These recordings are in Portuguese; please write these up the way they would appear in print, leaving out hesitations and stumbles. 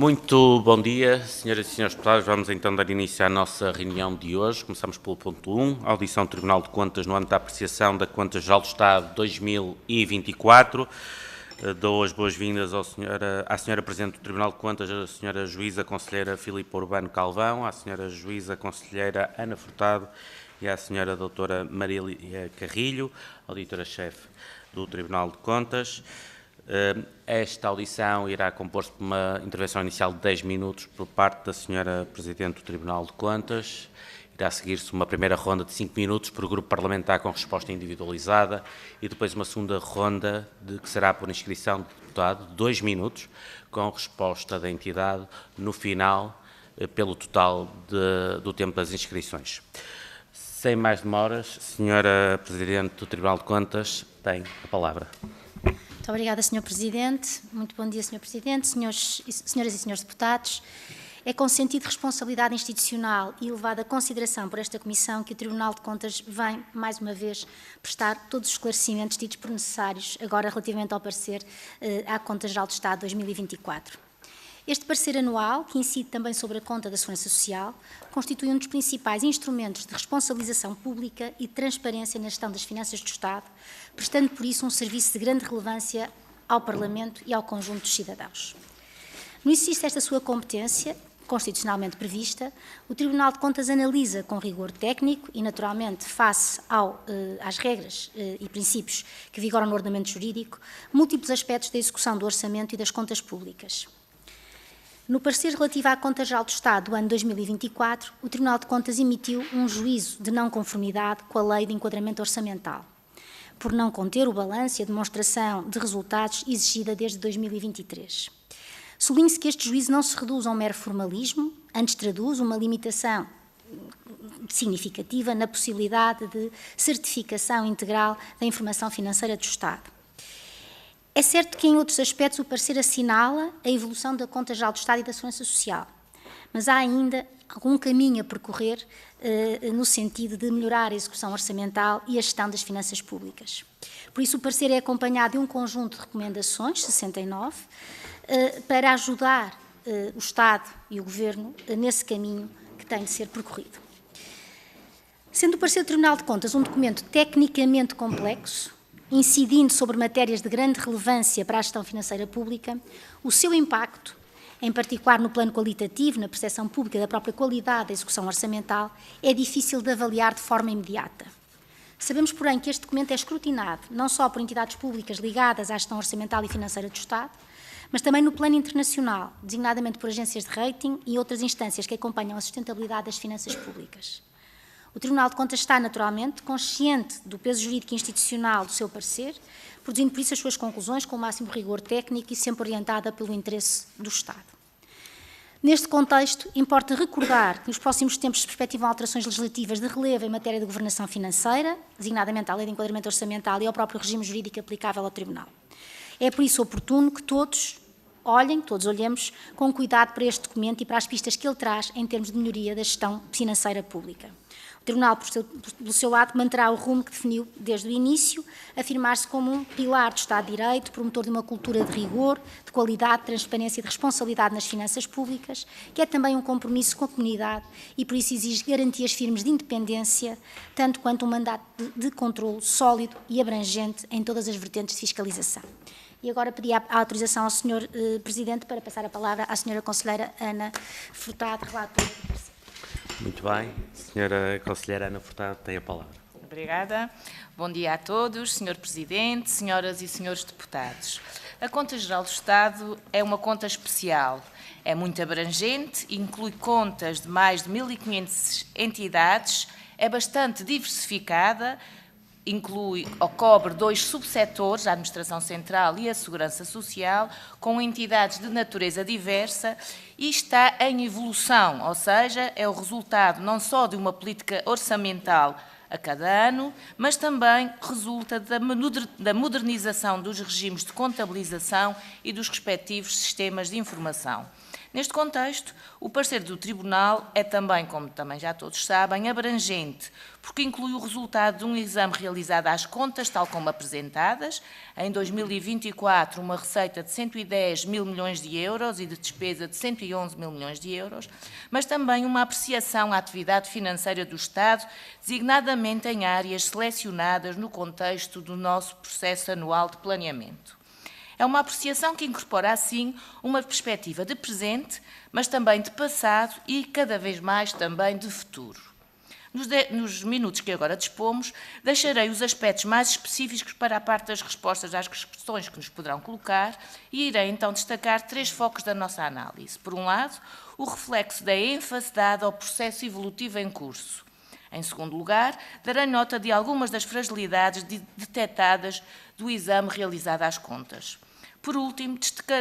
Muito bom dia, senhoras e senhores deputados. Vamos então dar início à nossa reunião de hoje. Começamos pelo ponto 1, audição do Tribunal de Contas no âmbito da apreciação da Conta Geral do Estado 2024. Dou as boas-vindas à senhora Presidente do Tribunal de Contas, a senhora Juíza Conselheira Filipe Urbano Calvão, à senhora Juíza Conselheira Ana Furtado e à senhora Doutora Marília Carrilho, auditora-chefe do Tribunal de Contas. Esta audição irá compor-se por uma intervenção inicial de 10 minutos por parte da senhora Presidente do Tribunal de Contas. Irá seguir-se uma primeira ronda de 5 minutos por grupo parlamentar com resposta individualizada e depois uma segunda ronda que será por inscrição de deputado de 2 minutos com resposta da entidade no final pelo total do tempo das inscrições. Sem mais demoras, senhora Presidente do Tribunal de Contas, tem a palavra. Muito obrigada, Sr. Presidente. Muito bom dia, Sr. Presidente, senhoras e senhores deputados. É com sentido de responsabilidade institucional e elevada consideração por esta Comissão que o Tribunal de Contas vem, mais uma vez, prestar todos os esclarecimentos ditos por necessários, agora relativamente ao parecer à Conta Geral do Estado 2024. Este parecer anual, que incide também sobre a conta da Segurança Social, constitui um dos principais instrumentos de responsabilização pública e de transparência na gestão das finanças do Estado, prestando por isso um serviço de grande relevância ao Parlamento e ao conjunto dos cidadãos. No exercício desta sua competência, constitucionalmente prevista, o Tribunal de Contas analisa com rigor técnico e, naturalmente, face às regras e princípios que vigoram no ordenamento jurídico, múltiplos aspectos da execução do orçamento e das contas públicas. No parecer relativo à Conta Geral do Estado do ano 2024, o Tribunal de Contas emitiu um juízo de não conformidade com a Lei de Enquadramento Orçamental, por não conter o balanço e a demonstração de resultados exigida desde 2023. Sublinhe-se que este juízo não se reduz a um mero formalismo, antes traduz uma limitação significativa na possibilidade de certificação integral da informação financeira do Estado. É certo que, em outros aspectos, o parecer assinala a evolução da Conta Geral do Estado e da Segurança Social, mas há ainda algum caminho a percorrer no sentido de melhorar a execução orçamental e a gestão das finanças públicas. Por isso, o parecer é acompanhado de um conjunto de recomendações, 69, para ajudar o Estado e o Governo nesse caminho que tem de ser percorrido. Sendo o parecer do Tribunal de Contas um documento tecnicamente complexo, incidindo sobre matérias de grande relevância para a gestão financeira pública, o seu impacto, em particular no plano qualitativo, na percepção pública da própria qualidade da execução orçamental, é difícil de avaliar de forma imediata. Sabemos, porém, que este documento é escrutinado não só por entidades públicas ligadas à gestão orçamental e financeira do Estado, mas também no plano internacional, designadamente por agências de rating e outras instâncias que acompanham a sustentabilidade das finanças públicas. O Tribunal de Contas está, naturalmente, consciente do peso jurídico e institucional do seu parecer, produzindo, por isso, as suas conclusões com o máximo rigor técnico e sempre orientada pelo interesse do Estado. Neste contexto, importa recordar que nos próximos tempos se perspectivam alterações legislativas de relevo em matéria de governação financeira, designadamente à Lei de Enquadramento Orçamental e ao próprio regime jurídico aplicável ao Tribunal. É, por isso, oportuno que todos olhemos com cuidado para este documento e para as pistas que ele traz em termos de melhoria da gestão financeira pública. O Tribunal, pelo seu lado, manterá o rumo que definiu desde o início, afirmar-se como um pilar do Estado de Direito, promotor de uma cultura de rigor, de qualidade, de transparência e de responsabilidade nas finanças públicas, que é também um compromisso com a comunidade e, por isso, exige garantias firmes de independência, tanto quanto um mandato de controle sólido e abrangente em todas as vertentes de fiscalização. E agora pedi a autorização ao Sr. Presidente para passar a palavra à Sra. Conselheira Ana Furtado, relatora do parecer. Muito bem. Senhora Conselheira Ana Furtado, tem a palavra. Obrigada. Bom dia a todos, Sr. Presidente, senhoras e senhores deputados. A Conta Geral do Estado é uma conta especial. É muito abrangente, inclui contas de mais de 1.500 entidades, é bastante diversificada, inclui ou cobre 2 subsetores, a Administração Central e a Segurança Social, com entidades de natureza diversa e está em evolução, ou seja, é o resultado não só de uma política orçamental a cada ano, mas também resulta da modernização dos regimes de contabilização e dos respectivos sistemas de informação. Neste contexto, o parecer do Tribunal é também, como também já todos sabem, abrangente, porque inclui o resultado de um exame realizado às contas, tal como apresentadas. Em 2024, uma receita de 110 mil milhões de euros e de despesa de 111 mil milhões de euros, mas também uma apreciação à atividade financeira do Estado, designadamente em áreas selecionadas no contexto do nosso processo anual de planeamento. É uma apreciação que incorpora, assim, uma perspectiva de presente, mas também de passado e, cada vez mais, também de futuro. Nos minutos que agora dispomos, deixarei os aspectos mais específicos para a parte das respostas às questões que nos poderão colocar e irei, então, destacar 3 focos da nossa análise. Por um lado, o reflexo da ênfase dada ao processo evolutivo em curso. Em segundo lugar, darei nota de algumas das fragilidades detectadas do exame realizado às contas. Por último,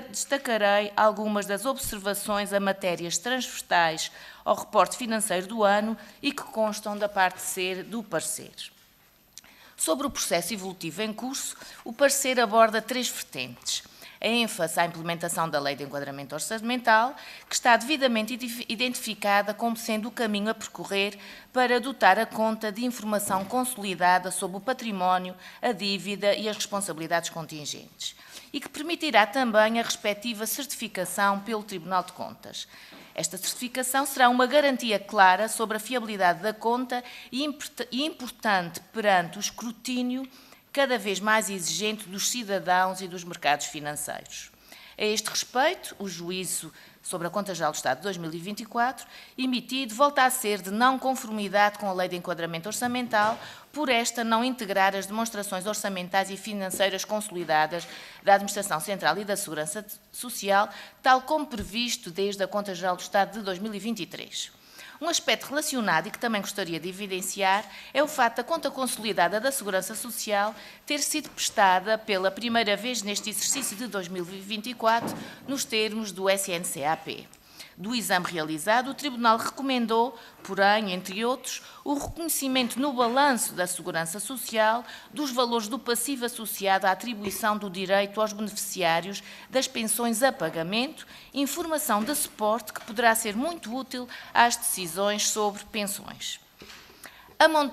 destacarei algumas das observações a matérias transversais ao reporte financeiro do ano e que constam da parte C do parecer. Sobre o processo evolutivo em curso, o parecer aborda 3 vertentes. A ênfase à implementação da Lei de Enquadramento Orçamental, que está devidamente identificada como sendo o caminho a percorrer para dotar a conta de informação consolidada sobre o património, a dívida e as responsabilidades contingentes, e que permitirá também a respectiva certificação pelo Tribunal de Contas. Esta certificação será uma garantia clara sobre a fiabilidade da conta e importante perante o escrutínio cada vez mais exigente dos cidadãos e dos mercados financeiros. A este respeito, o juízo sobre a Conta Geral do Estado de 2024, emitido, volta a ser de não conformidade com a Lei de Enquadramento Orçamental, por esta não integrar as demonstrações orçamentais e financeiras consolidadas da Administração Central e da Segurança Social, tal como previsto desde a Conta Geral do Estado de 2023. Um aspecto relacionado e que também gostaria de evidenciar é o fato da conta consolidada da Segurança Social ter sido prestada pela primeira vez neste exercício de 2024 nos termos do SNCAP. Do exame realizado, o Tribunal recomendou, porém, entre outros, o reconhecimento no balanço da Segurança Social dos valores do passivo associado à atribuição do direito aos beneficiários das pensões a pagamento, informação de suporte que poderá ser muito útil às decisões sobre pensões.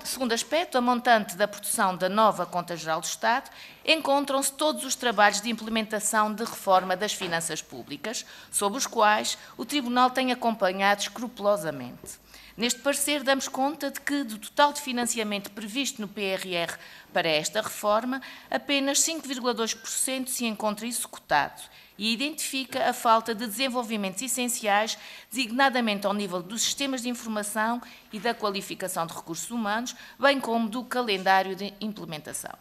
Segundo aspecto, a montante da produção da nova Conta Geral do Estado, encontram-se todos os trabalhos de implementação de reforma das finanças públicas, sobre os quais o Tribunal tem acompanhado escrupulosamente. Neste parecer, damos conta de que, do total de financiamento previsto no PRR para esta reforma, apenas 5,2% se encontra executado e identifica a falta de desenvolvimentos essenciais, designadamente ao nível dos sistemas de informação e da qualificação de recursos humanos, bem como do calendário de implementação.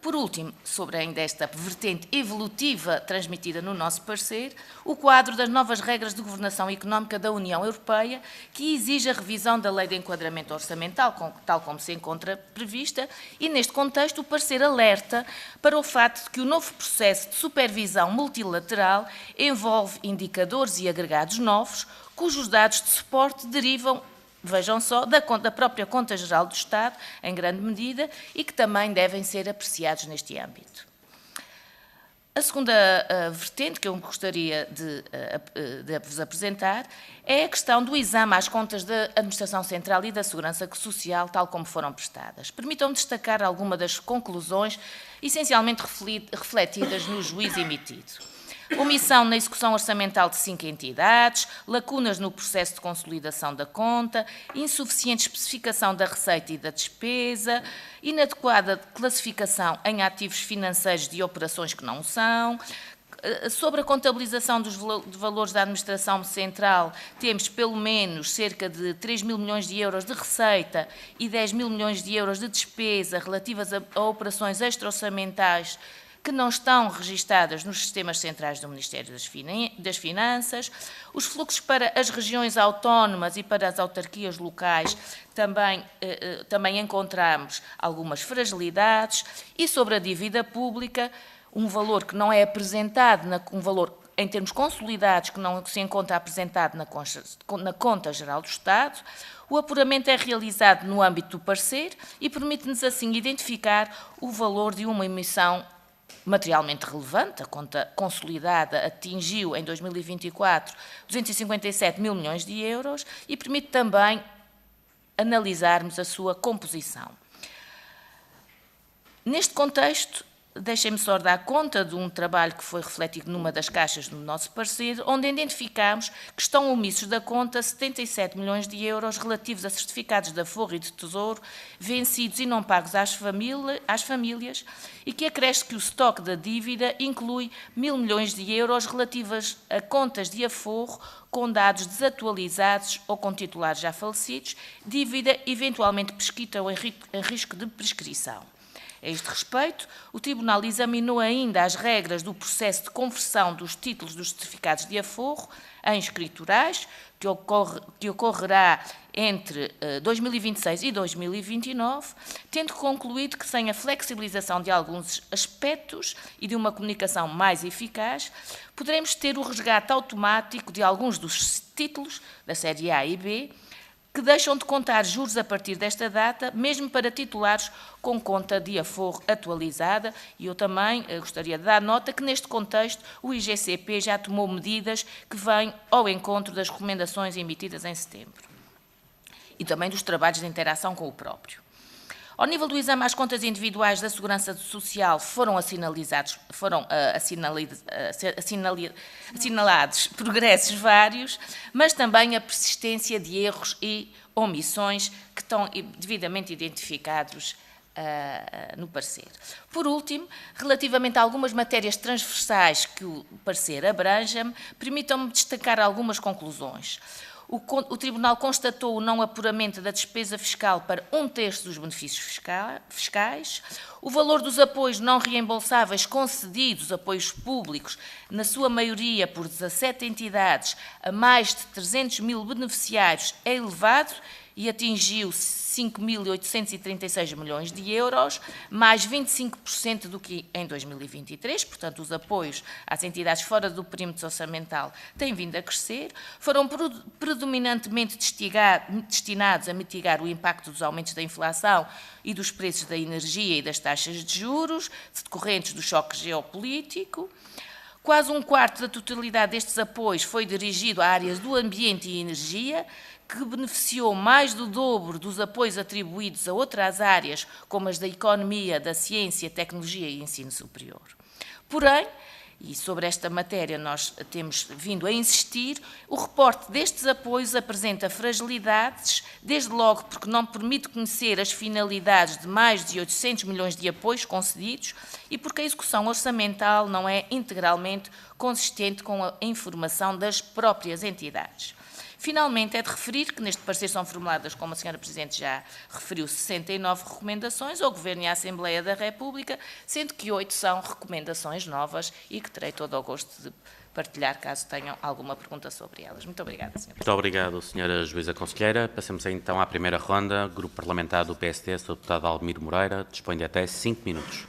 Por último, sobre ainda esta vertente evolutiva transmitida no nosso parecer, o quadro das novas regras de governação económica da União Europeia, que exige a revisão da Lei de Enquadramento Orçamental, tal como se encontra prevista, e neste contexto o parecer alerta para o facto de que o novo processo de supervisão multilateral envolve indicadores e agregados novos, cujos dados de suporte derivam, vejam só, da própria Conta Geral do Estado, em grande medida, e que também devem ser apreciados neste âmbito. A segunda vertente que eu gostaria de vos apresentar é a questão do exame às contas da Administração Central e da Segurança Social, tal como foram prestadas. Permitam-me destacar alguma das conclusões essencialmente refletidas no juízo emitido. Omissão na execução orçamental de 5 entidades, lacunas no processo de consolidação da conta, insuficiente especificação da receita e da despesa, inadequada classificação em ativos financeiros de operações que não são. Sobre a contabilização dos valores da Administração Central, temos pelo menos cerca de 3 mil milhões de euros de receita e 10 mil milhões de euros de despesa relativas a operações extra-orçamentais que não estão registadas nos sistemas centrais do Ministério das Finanças. Os fluxos para as regiões autónomas e para as autarquias locais também encontramos algumas fragilidades. E sobre a dívida pública, um valor que não é apresentado, um valor em termos consolidados que não se encontra apresentado na Conta Geral do Estado. O apuramento é realizado no âmbito do parecer e permite-nos assim identificar o valor de uma emissão materialmente relevante. A conta consolidada atingiu, em 2024, 257 mil milhões de euros e permite também analisarmos a sua composição. Neste contexto, deixem-me só dar conta de um trabalho que foi refletido numa das caixas do nosso parecer, onde identificámos que estão omissos da conta 77 milhões de euros relativos a certificados de aforro e de tesouro vencidos e não pagos às famílias e que acresce que o estoque da dívida inclui 1.000 milhões de euros relativas a contas de aforro com dados desatualizados ou com titulares já falecidos, dívida eventualmente prescrita ou em risco de prescrição. A este respeito, o Tribunal examinou ainda as regras do processo de conversão dos títulos dos certificados de aforro em escriturais, que ocorrerá entre 2026 e 2029, tendo concluído que, sem a flexibilização de alguns aspectos e de uma comunicação mais eficaz, poderemos ter o resgate automático de alguns dos títulos da série A e B, que deixam de contar juros a partir desta data, mesmo para titulares com conta de aforro atualizada. E eu também gostaria de dar nota que, neste contexto, o IGCP já tomou medidas que vêm ao encontro das recomendações emitidas em setembro e também dos trabalhos de interação com o próprio. Ao nível do exame às contas individuais da Segurança Social foram assinalados progressos vários, mas também a persistência de erros e omissões que estão devidamente identificados no parecer. Por último, relativamente a algumas matérias transversais que o parecer abrange, permitam-me destacar algumas conclusões. O Tribunal constatou o não apuramento da despesa fiscal para 1/3 dos benefícios fiscais, o valor dos apoios não reembolsáveis concedidos, apoios públicos, na sua maioria por 17 entidades, a mais de 300 mil beneficiários, é elevado e atingiu 5.836 milhões de euros, mais 25% do que em 2023, portanto, os apoios às entidades fora do perímetro orçamental têm vindo a crescer, foram predominantemente destinados a mitigar o impacto dos aumentos da inflação e dos preços da energia e das taxas de juros, decorrentes do choque geopolítico. Quase 1/4 da totalidade destes apoios foi dirigido a áreas do ambiente e energia, que beneficiou mais do dobro dos apoios atribuídos a outras áreas, como as da economia, da ciência, tecnologia e ensino superior. Porém, e sobre esta matéria nós temos vindo a insistir, o reporte destes apoios apresenta fragilidades, desde logo porque não permite conhecer as finalidades de mais de 800 milhões de apoios concedidos e porque a execução orçamental não é integralmente consistente com a informação das próprias entidades. Finalmente, é de referir que neste parecer são formuladas, como a Sra. Presidente já referiu, 69 recomendações ao Governo e à Assembleia da República, sendo que 8 são recomendações novas e que terei todo o gosto de partilhar caso tenham alguma pergunta sobre elas. Muito obrigada, Sra. Presidente. Muito obrigado, Sra. Juíza Conselheira. Passamos então à primeira ronda. Grupo Parlamentar do PSD, Sr. Deputado Almiro Moreira, dispõe de até 5 minutos.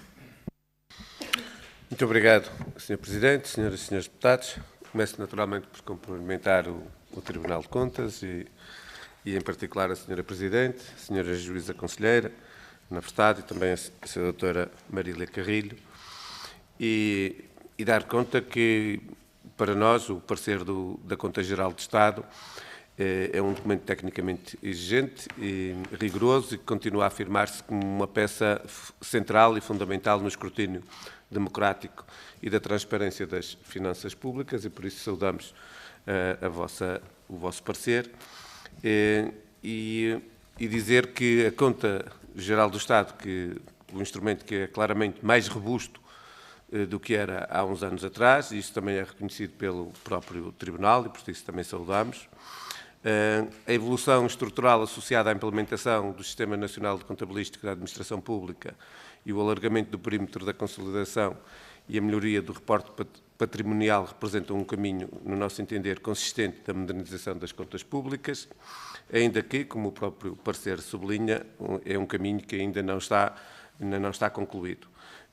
Muito obrigado, Sr. Presidente, Senhoras e Senhores Deputados. Começo naturalmente por cumprimentar o Tribunal de Contas e em particular a Sra. Presidente, a Sra. Juíza Conselheira, Ana Furtado e também a Sra. Doutora Marília Carrilho e dar conta que, para nós, o parecer da Conta Geral do Estado é um documento tecnicamente exigente e rigoroso e que continua a afirmar-se como uma peça central e fundamental no escrutínio democrático e da transparência das finanças públicas e por isso saudamos o vosso parecer e dizer que a Conta Geral do Estado, que o instrumento que é claramente mais robusto do que era há uns anos atrás, e isso também é reconhecido pelo próprio Tribunal e por isso também saudamos, a evolução estrutural associada à implementação do Sistema Nacional de Contabilística da Administração Pública e o alargamento do perímetro da consolidação e a melhoria do reporte patrimonial representam um caminho, no nosso entender, consistente da modernização das contas públicas, ainda que, como o próprio parecer sublinha, é um caminho que ainda não está concluído.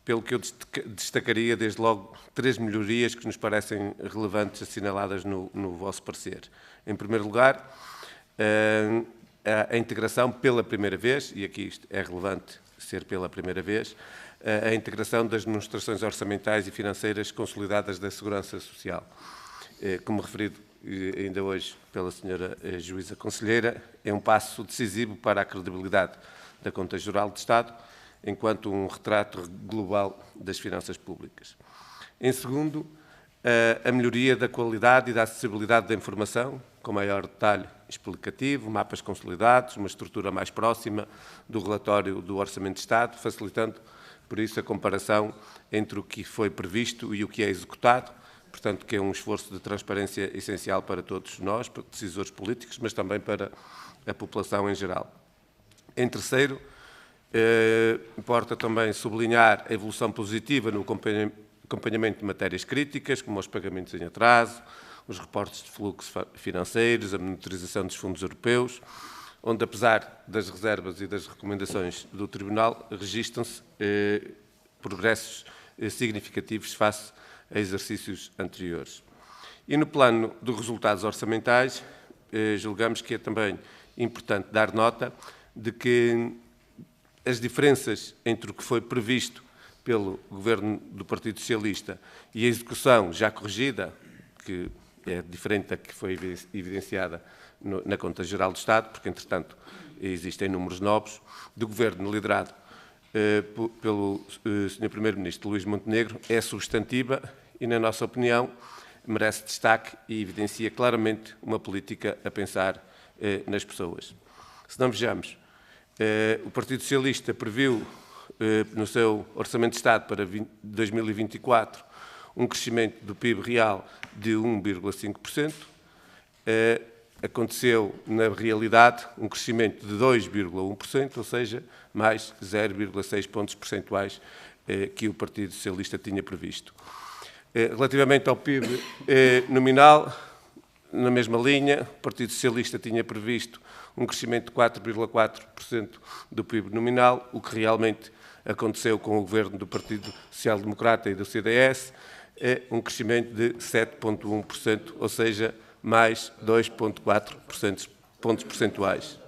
Pelo que eu destacaria, desde logo, 3 melhorias que nos parecem relevantes assinaladas no vosso parecer. Em primeiro lugar, a integração pela primeira vez, e aqui isto é relevante ser pela primeira vez, a integração das demonstrações orçamentais e financeiras consolidadas da Segurança Social. Como referido ainda hoje pela Sra. Juíza Conselheira, é um passo decisivo para a credibilidade da Conta Geral de Estado, enquanto um retrato global das finanças públicas. Em segundo, a melhoria da qualidade e da acessibilidade da informação, com maior detalhe explicativo, mapas consolidados, uma estrutura mais próxima do relatório do Orçamento de Estado, facilitando, por isso, a comparação entre o que foi previsto e o que é executado, portanto, que é um esforço de transparência essencial para todos nós, para decisores políticos, mas também para a população em geral. Em terceiro, importa também sublinhar a evolução positiva no acompanhamento de matérias críticas, como os pagamentos em atraso, os reportes de fluxos financeiros, a monitorização dos fundos europeus, onde, apesar das reservas e das recomendações do Tribunal, registram-se progressos significativos face a exercícios anteriores. E no plano dos resultados orçamentais, julgamos que é também importante dar nota de que as diferenças entre o que foi previsto pelo Governo do Partido Socialista e a execução já corrigida, que é diferente da que foi evidenciada na Conta Geral do Estado, porque, entretanto, existem números novos, do Governo liderado pelo Sr. Primeiro-Ministro Luís Montenegro, é substantiva e, na nossa opinião, merece destaque e evidencia claramente uma política a pensar nas pessoas. Se não vejamos, o Partido Socialista previu no seu Orçamento de Estado para 2024 um crescimento do PIB real de 1,5%. Aconteceu, na realidade, um crescimento de 2,1%, ou seja, mais 0,6 pontos percentuais que o Partido Socialista tinha previsto. Relativamente ao PIB nominal, na mesma linha, o Partido Socialista tinha previsto um crescimento de 4,4% do PIB nominal, o que realmente aconteceu com o governo do Partido Social Democrata e do CDS, um crescimento de 7,1%, ou seja, mais 2,4 pontos percentuais.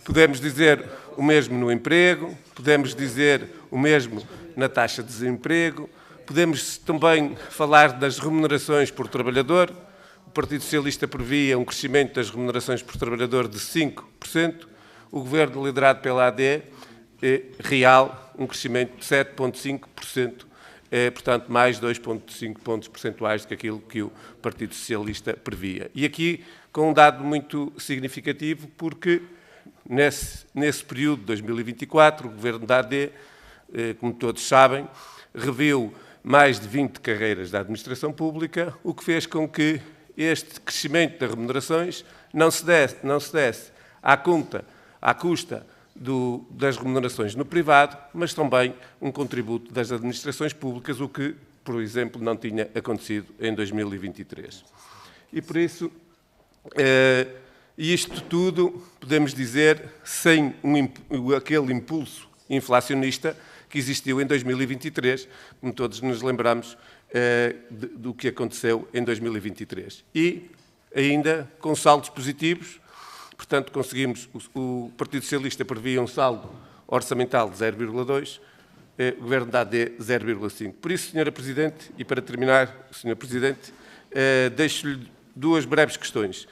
Podemos dizer o mesmo no emprego, podemos dizer o mesmo na taxa de desemprego, podemos também falar das remunerações por trabalhador. O Partido Socialista previa um crescimento das remunerações por trabalhador de 5%, o Governo liderado pela AD, real, um crescimento de 7,5%, portanto, mais 2,5 pontos percentuais do que aquilo que o Partido Socialista previa. E aqui com um dado muito significativo, porque nesse período de 2024, o Governo da AD, como todos sabem, reviu mais de 20 carreiras da administração pública, o que fez com que este crescimento das remunerações não se desse à custa das remunerações no privado, mas também um contributo das administrações públicas, o que, por exemplo, não tinha acontecido em 2023. E por isso, isto tudo, podemos dizer, sem aquele impulso inflacionista que existiu em 2023, como todos nos lembramos do que aconteceu em 2023. E ainda com saldos positivos, portanto, conseguimos, o Partido Socialista previa um saldo orçamental de 0,2, o Governo da AD 0,5. Por isso, Sra. Presidente, e para terminar, Sr. Presidente, deixo-lhe duas breves questões.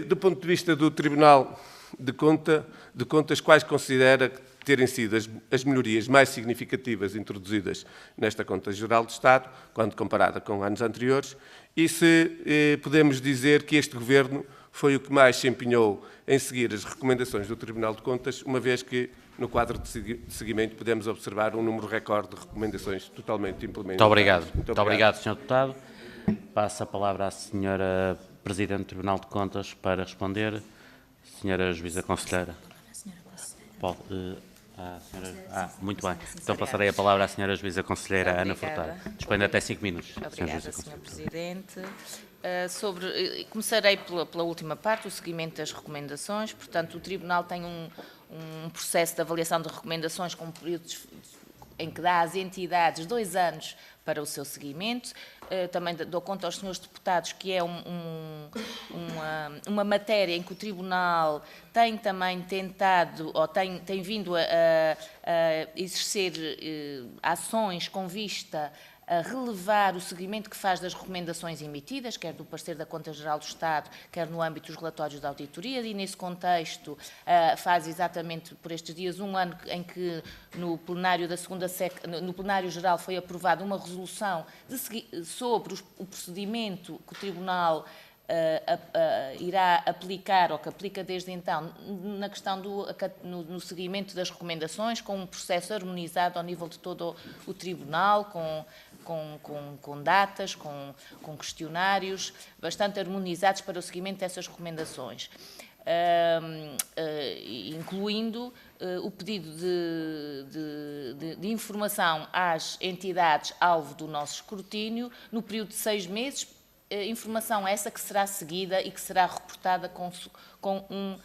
Do ponto de vista do Tribunal de Contas, quais considera terem sido as melhorias mais significativas introduzidas nesta Conta Geral do Estado, quando comparada com anos anteriores, e se podemos dizer que este Governo foi o que mais se empenhou em seguir as recomendações do Tribunal de Contas, uma vez que, no quadro de seguimento, podemos observar um número recorde de recomendações totalmente implementadas. Muito obrigado. Muito obrigado, Sr. Deputado. Passo a palavra à Sra. Presidente do Tribunal de Contas para responder. Sra. Juíza Conselheira. Muito bem. Então passarei a palavra à Sra. Juíza Conselheira Ana Furtado. Dispõe até 5 minutos. Obrigada, Sr. Presidente. Começarei pela última parte, o seguimento das recomendações. Portanto, o Tribunal tem um processo de avaliação de recomendações com períodos em que dá às entidades 2 anos para o seu seguimento. Também dou conta aos senhores deputados que é uma matéria em que o Tribunal tem também tentado, ou tem vindo a exercer ações com vista a relevar o seguimento que faz das recomendações emitidas, quer do parecer da Conta-Geral do Estado, quer no âmbito dos relatórios da auditoria, e nesse contexto faz exatamente por estes dias um ano em que no plenário da segunda no plenário geral foi aprovada uma resolução sobre o procedimento que o Tribunal irá aplicar, ou que aplica desde então, na questão no seguimento das recomendações, com um processo harmonizado ao nível de todo o Tribunal, com datas, com questionários bastante harmonizados para o seguimento dessas recomendações, incluindo o pedido de informação às entidades alvo do nosso escrutínio no período de 6 meses, informação essa que será seguida e que será reportada com um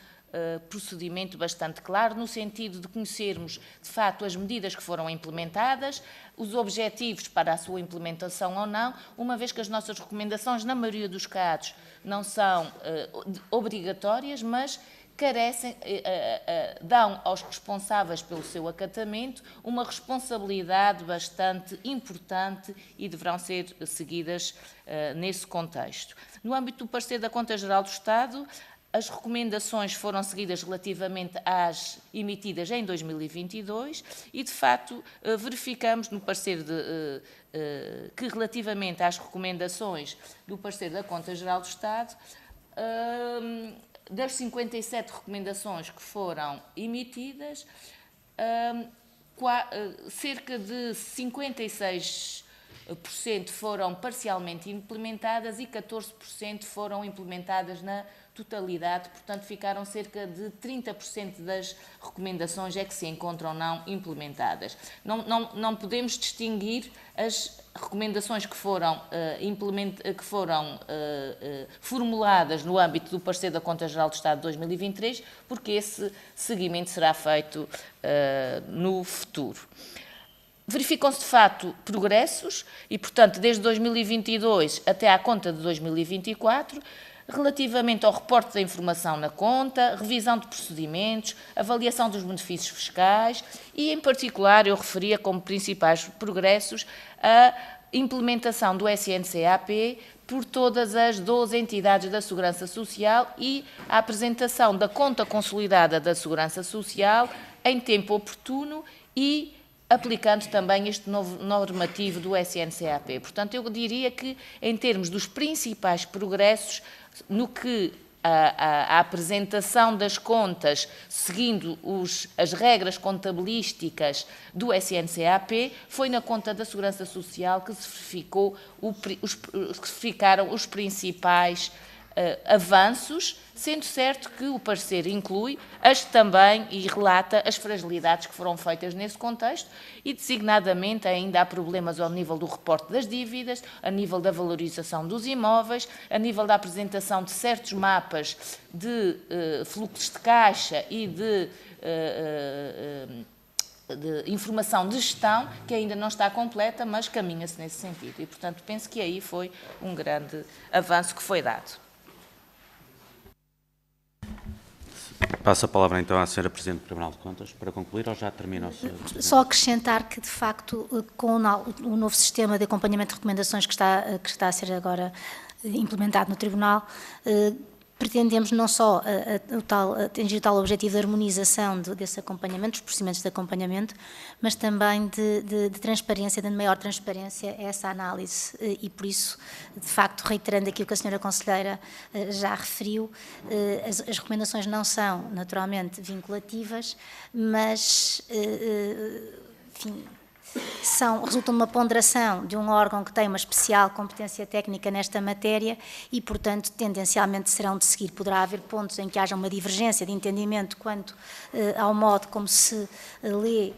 procedimento bastante claro, no sentido de conhecermos, de facto, as medidas que foram implementadas, os objetivos para a sua implementação ou não, uma vez que as nossas recomendações, na maioria dos casos, não são obrigatórias, mas carecem, dão aos responsáveis pelo seu acatamento uma responsabilidade bastante importante e deverão ser seguidas nesse contexto. No âmbito do parecer da Conta-Geral do Estado, as recomendações foram seguidas relativamente às emitidas em 2022 e, de facto, verificamos no parecer que, relativamente às recomendações do parecer da Conta-Geral do Estado, das 57 recomendações que foram emitidas, cerca de 56% foram parcialmente implementadas e 14% foram implementadas na totalidade, portanto ficaram cerca de 30% das recomendações é que se encontram não implementadas. Não podemos distinguir as recomendações que foram, formuladas no âmbito do parecer da Conta-Geral do Estado de 2023, porque esse seguimento será feito no futuro. Verificam-se, de facto, progressos e, portanto, desde 2022 até à conta de 2024, relativamente ao reporte da informação na conta, revisão de procedimentos, avaliação dos benefícios fiscais e, em particular, eu referia como principais progressos a implementação do SNCAP por todas as 12 entidades da Segurança Social e a apresentação da conta consolidada da Segurança Social em tempo oportuno e aplicando também este novo normativo do SNCAP. Portanto, eu diria que, em termos dos principais progressos, no que a apresentação das contas, seguindo as regras contabilísticas do SNCAP, foi na conta da Segurança Social que se verificaram os principais avanços, sendo certo que o parecer inclui também e relata as fragilidades que foram feitas nesse contexto e, designadamente, ainda há problemas ao nível do reporte das dívidas, a nível da valorização dos imóveis, a nível da apresentação de certos mapas de fluxos de caixa e de informação de gestão, que ainda não está completa, mas caminha-se nesse sentido. E, portanto, penso que aí foi um grande avanço que foi dado. Passo a palavra então à Sra. Presidente do Tribunal de Contas para concluir, ou já termina o seu... Só acrescentar que, de facto, com o novo sistema de acompanhamento de recomendações que está a ser agora implementado no Tribunal, pretendemos não só atingir o tal objetivo de harmonização desse acompanhamento, dos procedimentos de acompanhamento, mas também de transparência, de maior transparência a essa análise e, por isso, de facto, reiterando aquilo que a Sra. Conselheira já referiu, as recomendações não são, naturalmente, vinculativas, mas, enfim, resultam de uma ponderação de um órgão que tem uma especial competência técnica nesta matéria e, portanto, tendencialmente poderá haver pontos em que haja uma divergência de entendimento quanto ao modo como se lê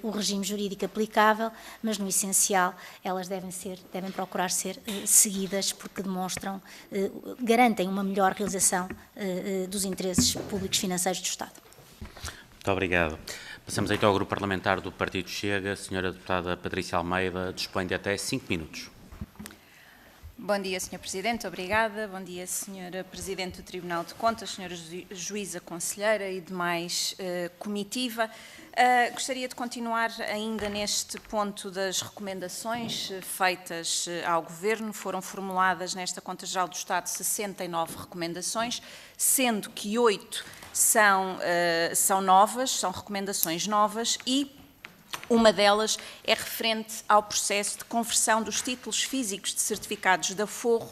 o regime jurídico aplicável, mas, no essencial, elas devem procurar ser seguidas porque garantem uma melhor realização dos interesses públicos financeiros do Estado. Muito obrigado. Passamos então ao Grupo Parlamentar do Partido Chega. A senhora deputada Patrícia Almeida dispõe de até 5 minutos. Bom dia, Sr. Presidente, obrigada. Bom dia, Sra. Presidente do Tribunal de Contas, Sra. Juíza Conselheira e demais comitiva. Gostaria de continuar ainda neste ponto das recomendações feitas ao Governo. Foram formuladas nesta Conta Geral do Estado 69 recomendações, sendo que 8 são novas, são recomendações novas e uma delas é referente ao processo de conversão dos títulos físicos de certificados de aforro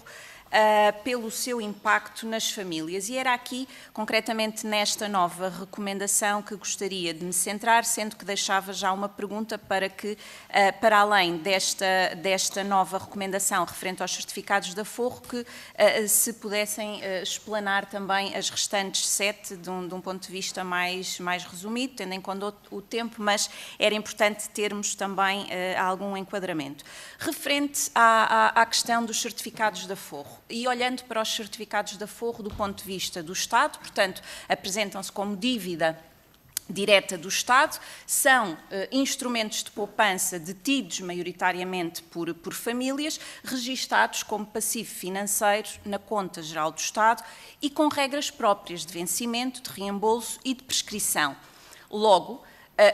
pelo seu impacto nas famílias. E era aqui, concretamente nesta nova recomendação, que gostaria de me centrar, sendo que deixava já uma pergunta para que, para além desta nova recomendação referente aos certificados de aforro, que se pudessem explanar também as restantes 7 de um ponto de vista mais resumido, tendo em conta o tempo, mas era importante termos também algum enquadramento. Referente à questão dos certificados de aforro, e olhando para os certificados de aforro do ponto de vista do Estado, portanto, apresentam-se como dívida direta do Estado, são instrumentos de poupança detidos maioritariamente por famílias, registados como passivo financeiro na Conta Geral do Estado e com regras próprias de vencimento, de reembolso e de prescrição. Logo,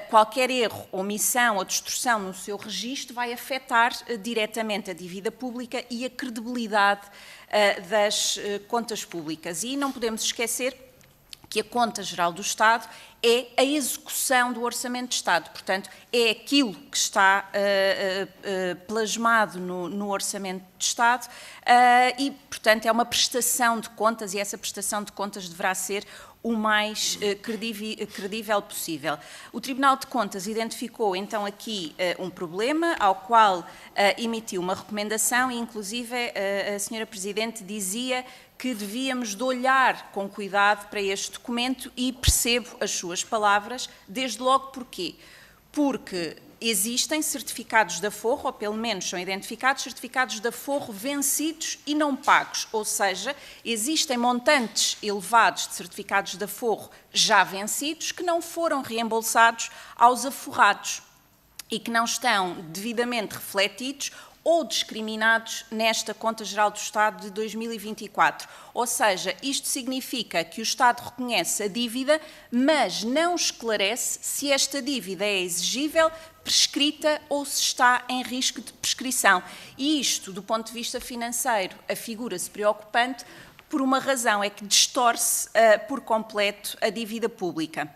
qualquer erro, omissão ou distorção no seu registro vai afetar diretamente a dívida pública e a credibilidade das contas públicas. E não podemos esquecer que a Conta Geral do Estado é a execução do Orçamento de Estado, portanto, é aquilo que está plasmado no Orçamento de Estado e, portanto, é uma prestação de contas e essa prestação de contas deverá ser o mais credível possível. O Tribunal de Contas identificou então aqui um problema ao qual emitiu uma recomendação e inclusive a Sra. Presidente dizia que devíamos de olhar com cuidado para este documento e percebo as suas palavras, desde logo porquê? Porque existem certificados de aforro, ou pelo menos são identificados certificados de aforro vencidos e não pagos, ou seja, existem montantes elevados de certificados de aforro já vencidos que não foram reembolsados aos aforrados e que não estão devidamente refletidos ou discriminados nesta Conta Geral do Estado de 2024. Ou seja, isto significa que o Estado reconhece a dívida, mas não esclarece se esta dívida é exigível, prescrita ou se está em risco de prescrição. E isto, do ponto de vista financeiro, afigura-se preocupante por uma razão, é que distorce por completo a dívida pública.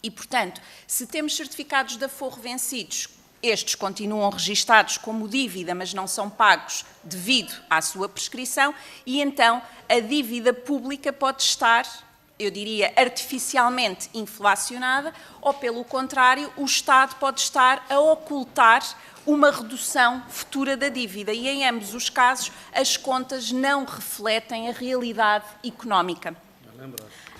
E, portanto, se temos certificados de aforro vencidos, estes continuam registados como dívida, mas não são pagos devido à sua prescrição, e então a dívida pública pode estar, eu diria, artificialmente inflacionada, ou, pelo contrário, o Estado pode estar a ocultar uma redução futura da dívida. E, em ambos os casos, as contas não refletem a realidade económica.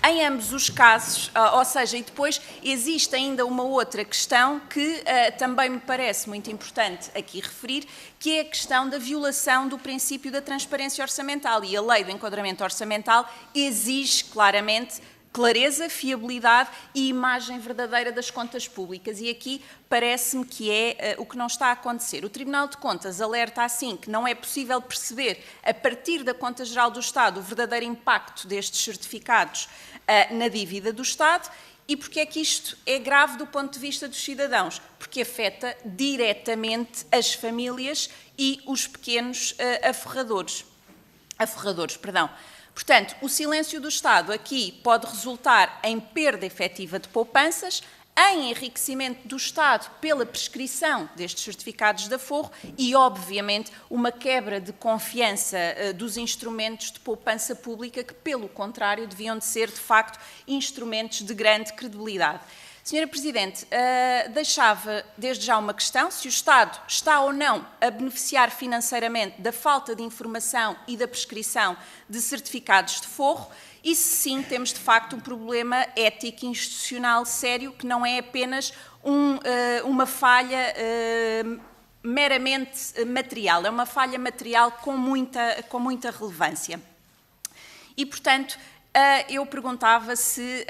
Em ambos os casos, ou seja, e depois existe ainda uma outra questão que também me parece muito importante aqui referir, que é a questão da violação do princípio da transparência orçamental. E a lei do enquadramento orçamental exige claramente clareza, fiabilidade e imagem verdadeira das contas públicas. E aqui parece-me que é o que não está a acontecer. O Tribunal de Contas alerta assim que não é possível perceber, a partir da Conta Geral do Estado, o verdadeiro impacto destes certificados na dívida do Estado. E porque é que isto é grave do ponto de vista dos cidadãos? Porque afeta diretamente as famílias e os pequenos aforradores. Portanto, o silêncio do Estado aqui pode resultar em perda efetiva de poupanças, em enriquecimento do Estado pela prescrição destes certificados de aforro e, obviamente, uma quebra de confiança dos instrumentos de poupança pública que, pelo contrário, deviam de ser, de facto, instrumentos de grande credibilidade. Sra. Presidente, deixava desde já uma questão, se o Estado está ou não a beneficiar financeiramente da falta de informação e da prescrição de certificados de aforro e se sim temos de facto um problema ético e institucional sério que não é apenas uma falha meramente material, é uma falha material com muita relevância. E, portanto, eu perguntava se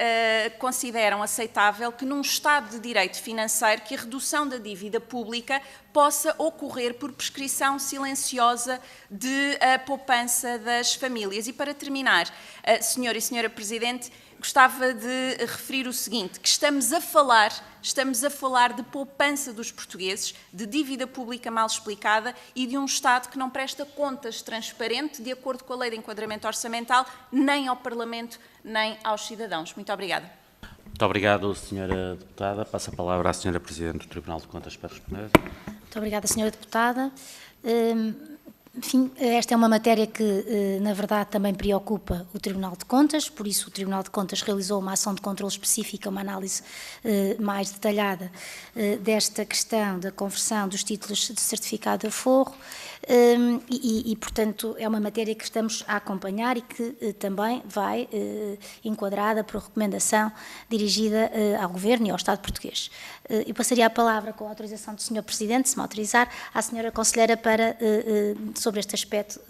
consideram aceitável que num Estado de Direito Financeiro que a redução da dívida pública possa ocorrer por prescrição silenciosa de poupança das famílias. E para terminar, Senhor e Senhora Presidente, gostava de referir o seguinte, que estamos a falar de poupança dos portugueses, de dívida pública mal explicada e de um Estado que não presta contas transparente, de acordo com a Lei de Enquadramento Orçamental, nem ao Parlamento, nem aos cidadãos. Muito obrigada. Muito obrigado, Sra. Deputada. Passo a palavra à Sra. Presidente do Tribunal de Contas para responder. Muito obrigada, Sra. Deputada. Enfim, esta é uma matéria que, na verdade, também preocupa o Tribunal de Contas, por isso o Tribunal de Contas realizou uma ação de controle específica, uma análise mais detalhada desta questão da conversão dos títulos de certificado de aforro e, portanto, é uma matéria que estamos a acompanhar e que também vai enquadrada por recomendação dirigida ao Governo e ao Estado português. Eu passaria a palavra, com a autorização do Sr. Presidente, se me autorizar, à Sra. Conselheira para, sobre este aspecto,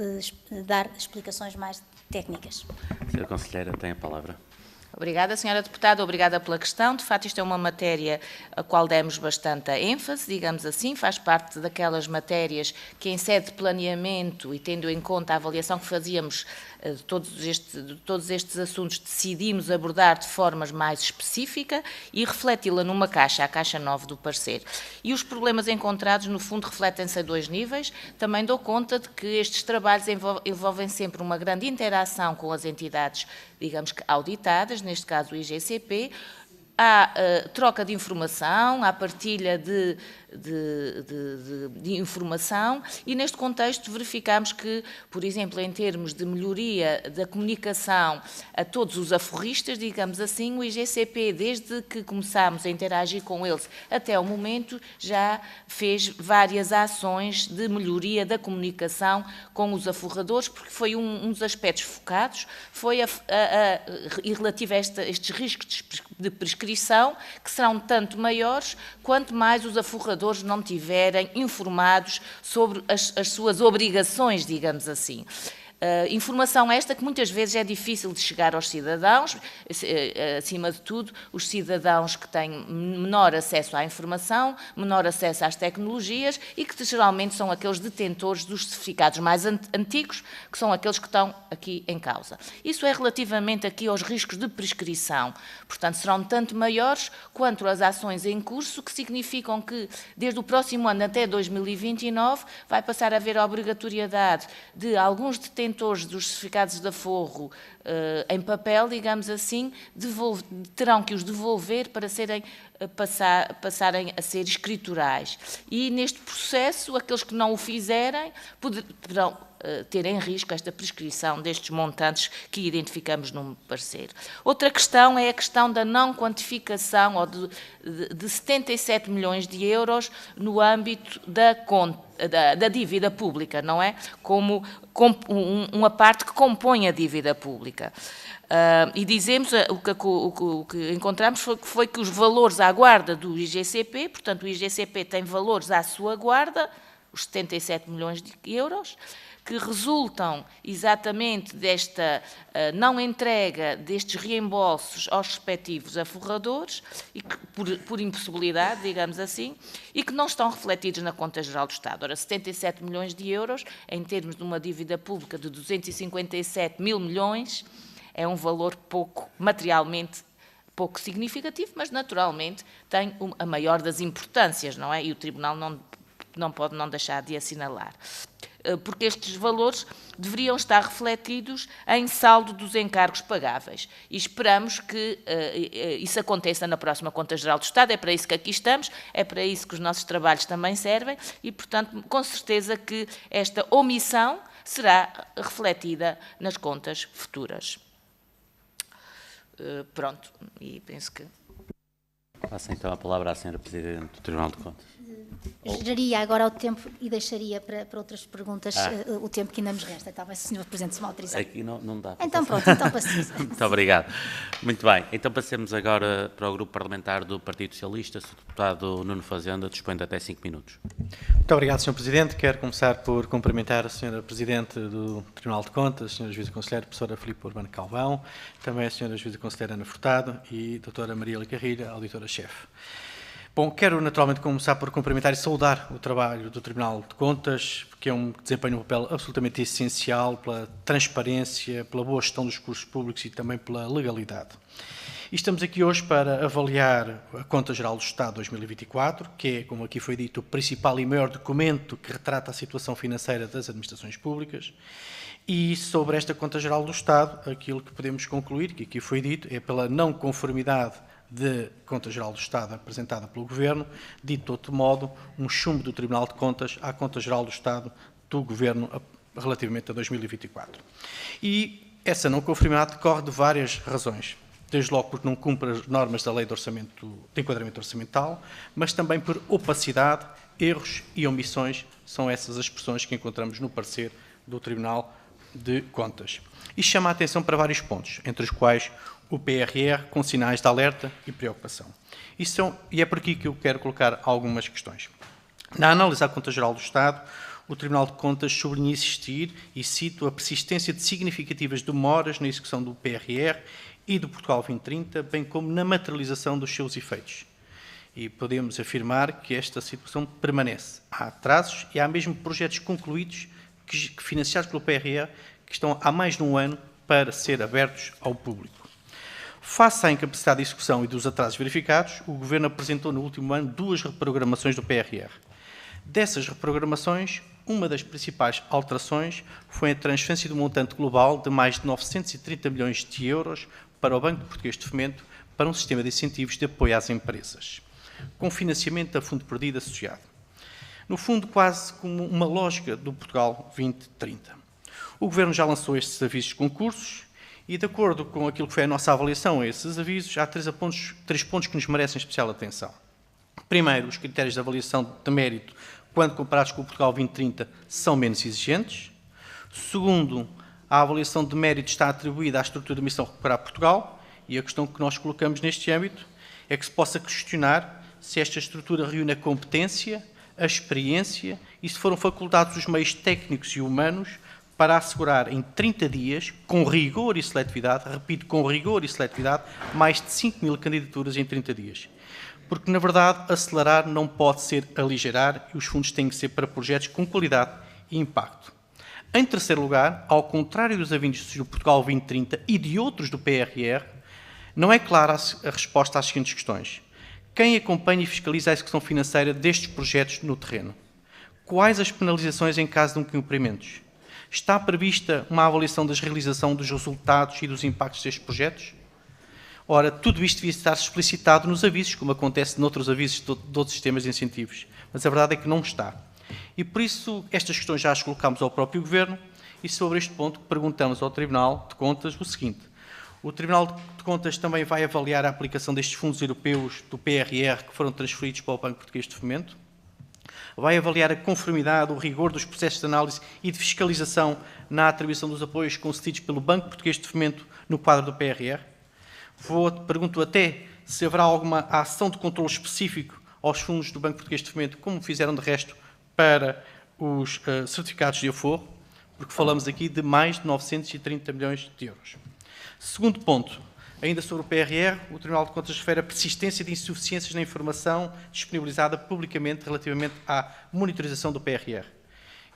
dar explicações mais técnicas. Sra. Conselheira, tem a palavra. Obrigada, Sra. Deputada, obrigada pela questão. De facto, isto é uma matéria a qual demos bastante ênfase, digamos assim, faz parte daquelas matérias que, em sede de planeamento e tendo em conta a avaliação que fazíamos de todos estes assuntos, decidimos abordar de forma mais específica e refleti-la numa caixa, a caixa 9 do parecer. E os problemas encontrados, no fundo, refletem-se a dois níveis. Também dou conta de que estes trabalhos envolvem sempre uma grande interação com as entidades, digamos que auditadas, neste caso o IGCP, há troca de informação, há partilha de informação e, neste contexto, verificamos que, por exemplo, em termos de melhoria da comunicação a todos os aforristas, digamos assim, o IGCP, desde que começámos a interagir com eles até o momento, já fez várias ações de melhoria da comunicação com os aforradores, porque foi um dos aspectos focados, foi e relativo a estes riscos de prescrição, que serão tanto maiores quanto mais os aforradores não tiverem informados sobre as suas obrigações, digamos assim. Informação esta que muitas vezes é difícil de chegar aos cidadãos, acima de tudo, os cidadãos que têm menor acesso à informação, menor acesso às tecnologias e que geralmente são aqueles detentores dos certificados mais antigos, que são aqueles que estão aqui em causa. Isso é relativamente aqui aos riscos de prescrição, portanto serão tanto maiores quanto as ações em curso, que significam que desde o próximo ano até 2029 vai passar a haver a obrigatoriedade de alguns detentores dos certificados de aforro em papel, digamos assim, terão que os devolver para passarem a ser escriturais. E neste processo, aqueles que não o fizerem poderão ter em risco esta prescrição destes montantes que identificamos no parecer. Outra questão é a questão da não quantificação ou de 77 milhões de euros no âmbito da dívida pública, não é? Como uma parte que compõe a dívida pública. E dizemos, o que encontramos foi que os valores à guarda do IGCP, portanto o IGCP tem valores à sua guarda, os 77 milhões de euros, que resultam exatamente desta não entrega destes reembolsos aos respectivos aforradores, e que, por impossibilidade, digamos assim, e que não estão refletidos na Conta Geral do Estado. Ora, 77 milhões de euros, em termos de uma dívida pública de 257 mil milhões, é um valor materialmente pouco significativo, mas naturalmente tem a maior das importâncias, não é? E o Tribunal não pode não deixar de assinalar. Porque estes valores deveriam estar refletidos em saldo dos encargos pagáveis. E esperamos que isso aconteça na próxima Conta Geral do Estado, é para isso que aqui estamos, é para isso que os nossos trabalhos também servem e, portanto, com certeza que esta omissão será refletida nas contas futuras. Pronto, e penso que... Passa então a palavra à Sra. Presidente do Tribunal de Contas. Geraria agora o tempo e deixaria para outras perguntas o tempo que ainda nos resta. Talvez o Sr. Presidente se me autorizar. Aqui não dá. Então pronto, então paciência. Muito obrigado. Muito bem, então passemos agora para o Grupo Parlamentar do Partido Socialista. O deputado Nuno Fazenda dispõe de até 5 minutos. Muito obrigado, Sr. Presidente. Quero começar por cumprimentar a Sra. Presidente do Tribunal de Contas, a Sra. Juíza Conselheira, professora Filipe Urbano Calvão, também a Sra. Juíza Conselheira Ana Furtado e a doutora Maria Licarrilha, auditora-chefe. Bom, quero naturalmente começar por cumprimentar e saudar o trabalho do Tribunal de Contas, que desempenha um papel absolutamente essencial pela transparência, pela boa gestão dos recursos públicos e também pela legalidade. E estamos aqui hoje para avaliar a Conta Geral do Estado 2024, que é, como aqui foi dito, o principal e maior documento que retrata a situação financeira das administrações públicas. E sobre esta Conta Geral do Estado, aquilo que podemos concluir, que aqui foi dito, é pela não conformidade de Conta Geral do Estado apresentada pelo Governo, dito de outro modo, um chumbo do Tribunal de Contas à Conta Geral do Estado do Governo relativamente a 2024. E essa não conformidade decorre de várias razões. Desde logo porque não cumpre as normas da Lei de Enquadramento Orçamental, mas também por opacidade, erros e omissões, são essas as expressões que encontramos no parecer do Tribunal de Contas. E chama a atenção para vários pontos, entre os quais o PRR com sinais de alerta e preocupação. E é por aqui que eu quero colocar algumas questões. Na análise à Conta Geral do Estado, o Tribunal de Contas sublinha insistir, e cito, a persistência de significativas demoras na execução do PRR e do Portugal 2030, bem como na materialização dos seus efeitos. E podemos afirmar que esta situação permanece. Há atrasos e há mesmo projetos concluídos que financiados pelo PRR que estão há mais de um ano para ser abertos ao público. Face à incapacidade de execução e dos atrasos verificados, o Governo apresentou no último ano 2 reprogramações do PRR. Dessas reprogramações, uma das principais alterações foi a transferência do montante global de mais de 930 milhões de euros para o Banco Português de Fomento para um sistema de incentivos de apoio às empresas, com financiamento a fundo perdido associado. No fundo, quase como uma lógica do Portugal 2030. O Governo já lançou estes avisos de concursos e, de acordo com aquilo que foi a nossa avaliação a esses avisos, há 3 pontos que nos merecem especial atenção. Primeiro, os critérios de avaliação de mérito, quando comparados com o Portugal 2030, são menos exigentes. Segundo, a avaliação de mérito está atribuída à estrutura de missão Recuperar Portugal, e a questão que nós colocamos neste âmbito é que se possa questionar se esta estrutura reúne a competência, a experiência e se foram facultados os meios técnicos e humanos para assegurar em 30 dias, com rigor e seletividade, repito, com rigor e seletividade, mais de 5.000 candidaturas em 30 dias. Porque, na verdade, acelerar não pode ser aligeirar e os fundos têm que ser para projetos com qualidade e impacto. Em terceiro lugar, ao contrário dos avisos do Portugal 2030 e de outros do PRR, não é clara a resposta às seguintes questões. Quem acompanha e fiscaliza a execução financeira destes projetos no terreno? Quais as penalizações em caso de incumprimentos? Está prevista uma avaliação da realização dos resultados e dos impactos destes projetos? Ora, tudo isto devia estar explicitado nos avisos, como acontece noutros avisos de outros sistemas de incentivos. Mas a verdade é que não está. E por isso, estas questões já as colocamos ao próprio Governo e sobre este ponto perguntamos ao Tribunal de Contas o seguinte. O Tribunal de Contas também vai avaliar a aplicação destes fundos europeus do PRR que foram transferidos para o Banco Português de Fomento? Vai avaliar a conformidade, o rigor dos processos de análise e de fiscalização na atribuição dos apoios concedidos pelo Banco Português de Fomento no quadro do PRR? Pergunto até se haverá alguma ação de controle específico aos fundos do Banco Português de Fomento, como fizeram de resto para os certificados de aforro, porque falamos aqui de mais de 930 milhões de euros. Segundo ponto, ainda sobre o PRR, o Tribunal de Contas refere a persistência de insuficiências na informação disponibilizada publicamente relativamente à monitorização do PRR.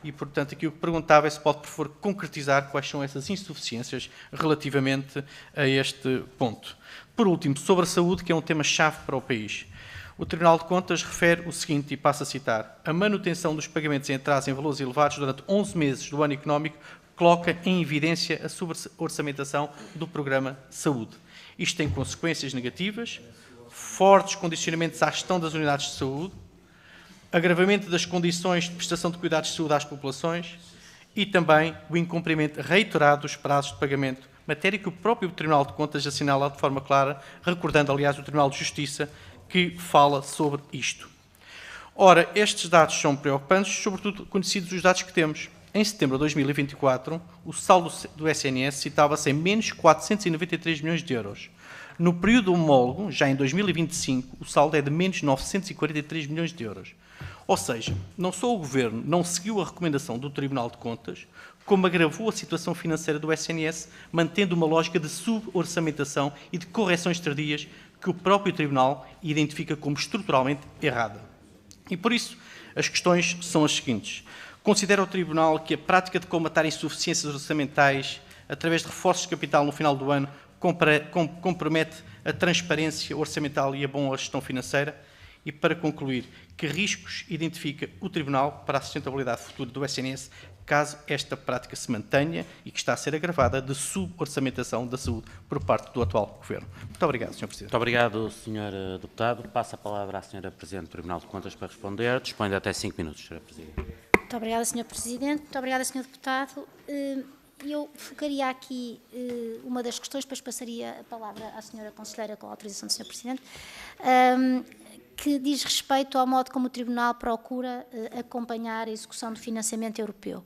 E, portanto, aqui o que perguntava é se pode, por favor, concretizar quais são essas insuficiências relativamente a este ponto. Por último, sobre a saúde, que é um tema-chave para o país. O Tribunal de Contas refere o seguinte, e passo a citar, a manutenção dos pagamentos em atraso em valores elevados durante 11 meses do ano económico coloca em evidência a suborçamentação do programa Saúde. Isto tem consequências negativas, fortes condicionamentos à gestão das unidades de saúde, agravamento das condições de prestação de cuidados de saúde às populações e também o incumprimento reiterado dos prazos de pagamento, matéria que o próprio Tribunal de Contas assinala de forma clara, recordando, aliás, o Tribunal de Justiça, que fala sobre isto. Ora, estes dados são preocupantes, sobretudo conhecidos os dados que temos. Em setembro de 2024, o saldo do SNS situava-se em menos 493 milhões de euros. No período homólogo, já em 2025, o saldo é de menos 943 milhões de euros. Ou seja, não só o Governo não seguiu a recomendação do Tribunal de Contas, como agravou a situação financeira do SNS, mantendo uma lógica de suborçamentação e de correções tardias que o próprio Tribunal identifica como estruturalmente errada. E por isso, as questões são as seguintes. Considera o Tribunal que a prática de combater insuficiências orçamentais através de reforços de capital no final do ano compromete a transparência orçamental e a boa gestão financeira? E, para concluir, que riscos identifica o Tribunal para a sustentabilidade futura do SNS, caso esta prática se mantenha e que está a ser agravada de suborçamentação da saúde por parte do atual Governo? Muito obrigado, Sr. Presidente. Muito obrigado, Sr. Deputado. Passo a palavra à Sra. Presidente do Tribunal de Contas para responder. Dispõe de até 5 minutos, Sra. Presidente. Muito obrigada, Sr. Presidente. Muito obrigada, Sr. Deputado. Eu focaria aqui uma das questões, depois passaria a palavra à Sra. Conselheira, com a autorização do Sr. Presidente, que diz respeito ao modo como o Tribunal procura acompanhar a execução do financiamento europeu.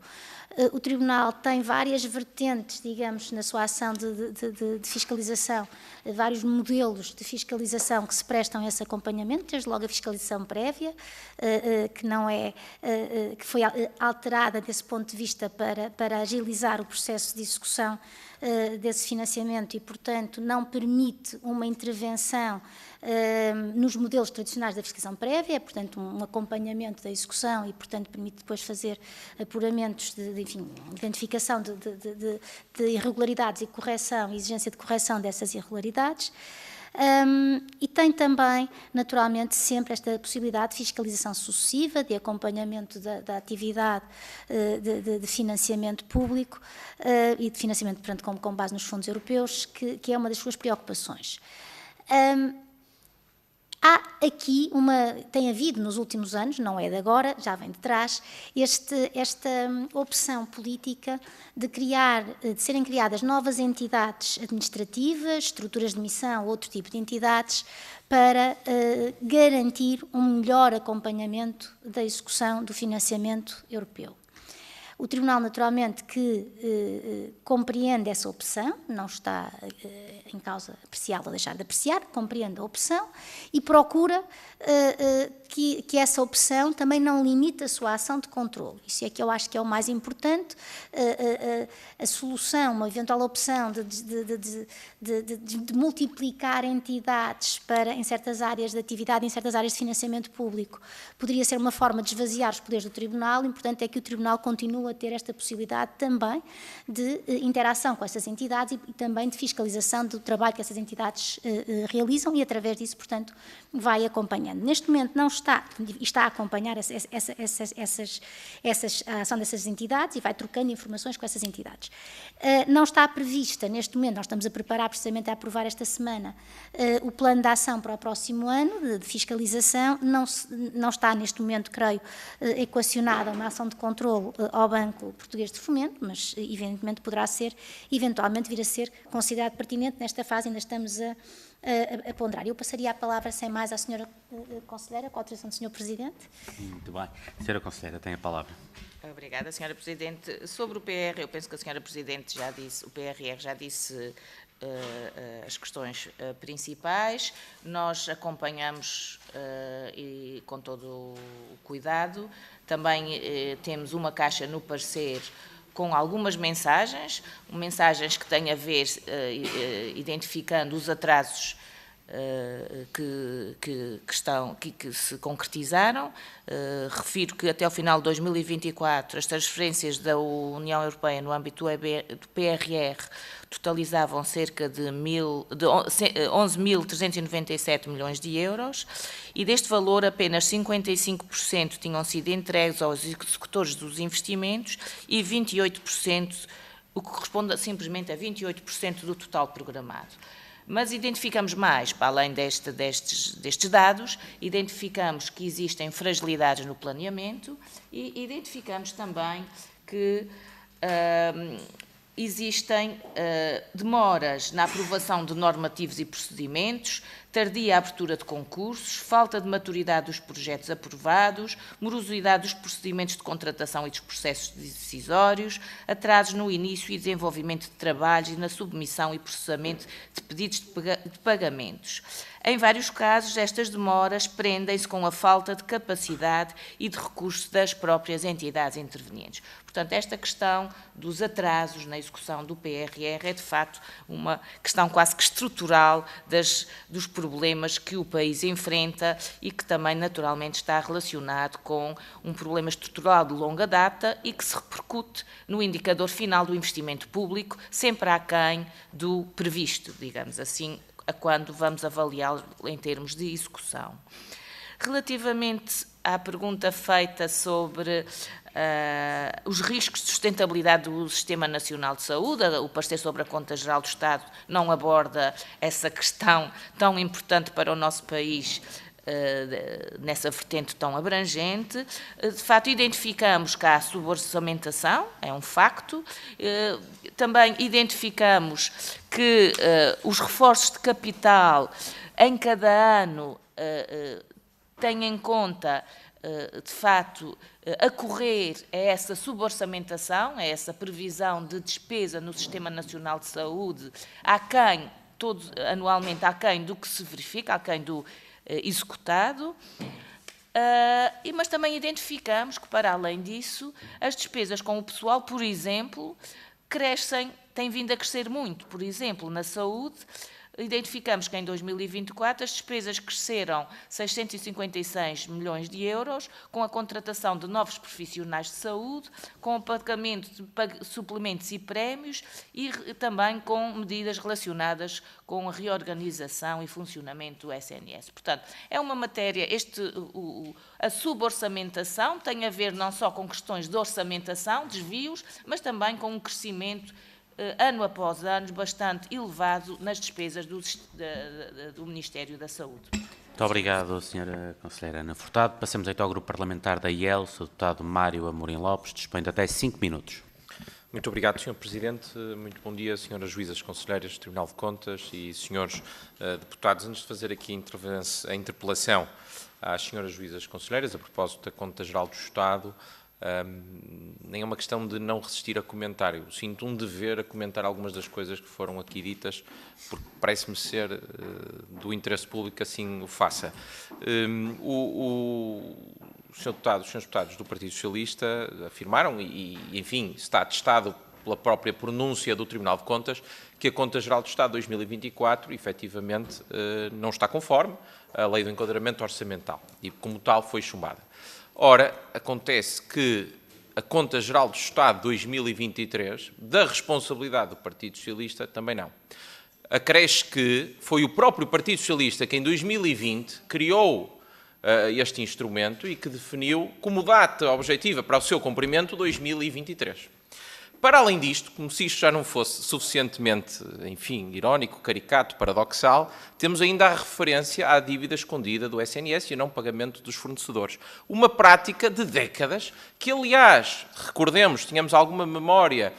O Tribunal tem várias vertentes, digamos, na sua ação de fiscalização, vários modelos de fiscalização que se prestam a esse acompanhamento, desde logo a fiscalização prévia, que foi alterada desse ponto de vista para agilizar o processo de execução desse financiamento e, portanto, não permite uma intervenção nos modelos tradicionais da fiscalização prévia, é, portanto, um acompanhamento da execução e, portanto, permite depois fazer apuramentos de identificação de irregularidades e correção, exigência de correção dessas irregularidades. E tem também, naturalmente, sempre esta possibilidade de fiscalização sucessiva, de acompanhamento da atividade de financiamento público e de financiamento, portanto, com base nos fundos europeus, que é uma das suas preocupações. Há aqui tem havido nos últimos anos, não é de agora, já vem de trás, esta opção política de serem criadas novas entidades administrativas, estruturas de missão, outro tipo de entidades, para garantir um melhor acompanhamento da execução do financiamento europeu. O Tribunal, naturalmente, que compreende essa opção, não está em causa apreciá-la ou deixar de apreciar, compreende a opção e procura que essa opção também não limite a sua ação de controle. Isso é que eu acho que é o mais importante. A solução, uma eventual opção de multiplicar entidades em certas áreas de atividade, em certas áreas de financiamento público, poderia ser uma forma de esvaziar os poderes do Tribunal. O importante é que o Tribunal continue a ter esta possibilidade também de interação com essas entidades e também de fiscalização do trabalho que essas entidades realizam e, através disso, portanto, vai acompanhando. Neste momento não está a acompanhar a ação dessas entidades e vai trocando informações com essas entidades. Não está prevista, neste momento, nós estamos a preparar precisamente a aprovar esta semana o plano de ação para o próximo ano de fiscalização. Não está neste momento, creio, equacionada uma ação de controlo ao Banco Português de Fomento, mas eventualmente poderá eventualmente vir a ser considerado pertinente. Nesta fase ainda estamos a ponderar. Eu passaria a palavra, sem mais, à Sra. Conselheira, com a autorização do Sr. Presidente. Muito bem. Sra. Conselheira, tem a palavra. Obrigada, Sra. Presidente. Sobre o PR, eu penso que a Sra. Presidente já disse, o PRR já disse as questões principais. Nós acompanhamos e com todo o cuidado. Também temos uma caixa no parecer com algumas mensagens que têm a ver, identificando os atrasos que se concretizaram. Refiro que até ao final de 2024 as transferências da União Europeia no âmbito do PRR totalizavam cerca de 11.397 milhões de euros e deste valor apenas 55% tinham sido entregues aos executores dos investimentos e 28%, o que corresponde simplesmente a 28% do total programado. Mas identificamos mais, para além destes dados, identificamos que existem fragilidades no planeamento e identificamos também que existem demoras na aprovação de normativos e procedimentos, tardia abertura de concursos, falta de maturidade dos projetos aprovados, morosidade dos procedimentos de contratação e dos processos decisórios, atrasos no início e desenvolvimento de trabalhos e na submissão e processamento de pedidos de pagamentos. Em vários casos, estas demoras prendem-se com a falta de capacidade e de recurso das próprias entidades intervenientes. Portanto, esta questão dos atrasos na execução do PRR é, de facto, uma questão quase que estrutural dos problemas que o país enfrenta e que também, naturalmente, está relacionado com um problema estrutural de longa data e que se repercute no indicador final do investimento público, sempre aquém do previsto, digamos assim, a quando vamos avaliá-lo em termos de execução. Relativamente à pergunta feita sobre os riscos de sustentabilidade do Sistema Nacional de Saúde, o parecer sobre a Conta Geral do Estado não aborda essa questão tão importante para o nosso país nessa vertente tão abrangente. De facto, identificamos que há suborçamentação, é um facto. Também identificamos que os reforços de capital em cada ano têm em conta, de facto, acorrer a essa suborçamentação, a essa previsão de despesa no Sistema Nacional de Saúde, anualmente aquém do que se verifica, aquém do executado, mas também identificamos que, para além disso, as despesas com o pessoal, por exemplo, têm vindo a crescer muito. Por exemplo, na saúde, identificamos que em 2024 as despesas cresceram 656 milhões de euros, com a contratação de novos profissionais de saúde, com o pagamento de suplementos e prémios e também com medidas relacionadas com a reorganização e funcionamento do SNS. Portanto, é uma matéria, a suborçamentação tem a ver não só com questões de orçamentação, desvios, mas também com um crescimento ano após ano, bastante elevado nas despesas do Ministério da Saúde. Muito obrigado, Sra. Conselheira Ana Furtado. Passamos então ao Grupo Parlamentar da IEL, o deputado Mário Amorim Lopes, dispõe de até 5 minutos. Muito obrigado, Sr. Presidente. Muito bom dia, Sras. Juízas Conselheiras do Tribunal de Contas e Srs. Deputados. Antes de fazer aqui a interpelação às Sras. Juízas Conselheiras, a propósito da Conta Geral do Estado, nem é uma questão de não resistir a comentário. Sinto um dever a comentar algumas das coisas que foram aqui ditas, porque parece-me ser do interesse público que assim o faça. Os senhores deputados do Partido Socialista afirmaram, e enfim, está atestado pela própria pronúncia do Tribunal de Contas, que a Conta Geral do Estado 2024, efetivamente, não está conforme à Lei do Enquadramento Orçamental e, como tal, foi chumbada. Ora, acontece que a Conta Geral do Estado 2023, da responsabilidade do Partido Socialista, também não. Acresce que foi o próprio Partido Socialista que em 2020 criou este instrumento e que definiu como data objetiva para o seu cumprimento 2023. Para além disto, como se isto já não fosse suficientemente, enfim, irónico, caricato, paradoxal, temos ainda a referência à dívida escondida do SNS e a não pagamento dos fornecedores. Uma prática de décadas que, aliás, recordemos, tínhamos alguma memória,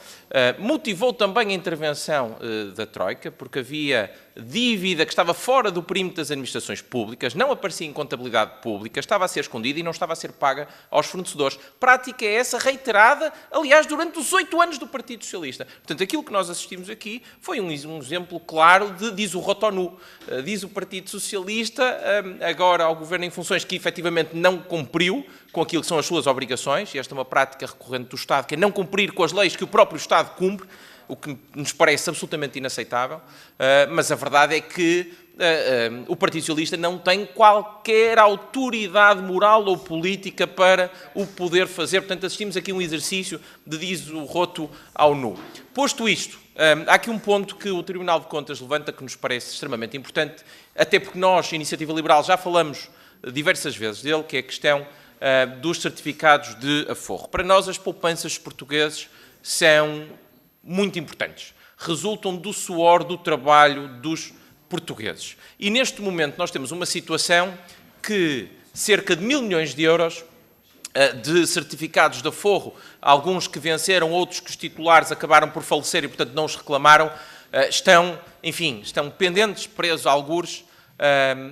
motivou também a intervenção da Troika, porque havia dívida que estava fora do perímetro das administrações públicas, não aparecia em contabilidade pública, estava a ser escondida e não estava a ser paga aos fornecedores. Prática essa reiterada, aliás, durante os 8 anos do Partido Socialista. Portanto, aquilo que nós assistimos aqui foi um exemplo claro de, diz o Rotonu, diz o Partido Socialista, agora ao Governo em funções, que efetivamente não cumpriu com aquilo que são as suas obrigações, e esta é uma prática recorrente do Estado, que é não cumprir com as leis que o próprio Estado cumpre, o que nos parece absolutamente inaceitável, mas a verdade é que o Partido Socialista não tem qualquer autoridade moral ou política para o poder fazer. Portanto, assistimos aqui a um exercício de diz o roto ao nu. Posto isto, há aqui um ponto que o Tribunal de Contas levanta que nos parece extremamente importante, até porque nós, Iniciativa Liberal, já falamos diversas vezes dele, que é a questão dos certificados de aforro. Para nós, as poupanças portugueses são muito importantes. Resultam do suor, do trabalho dos portugueses. E neste momento nós temos uma situação que cerca de 1.000 milhões de euros de certificados de aforro, alguns que venceram, outros que os titulares acabaram por falecer e, portanto, não os reclamaram, estão pendentes, presos a algures,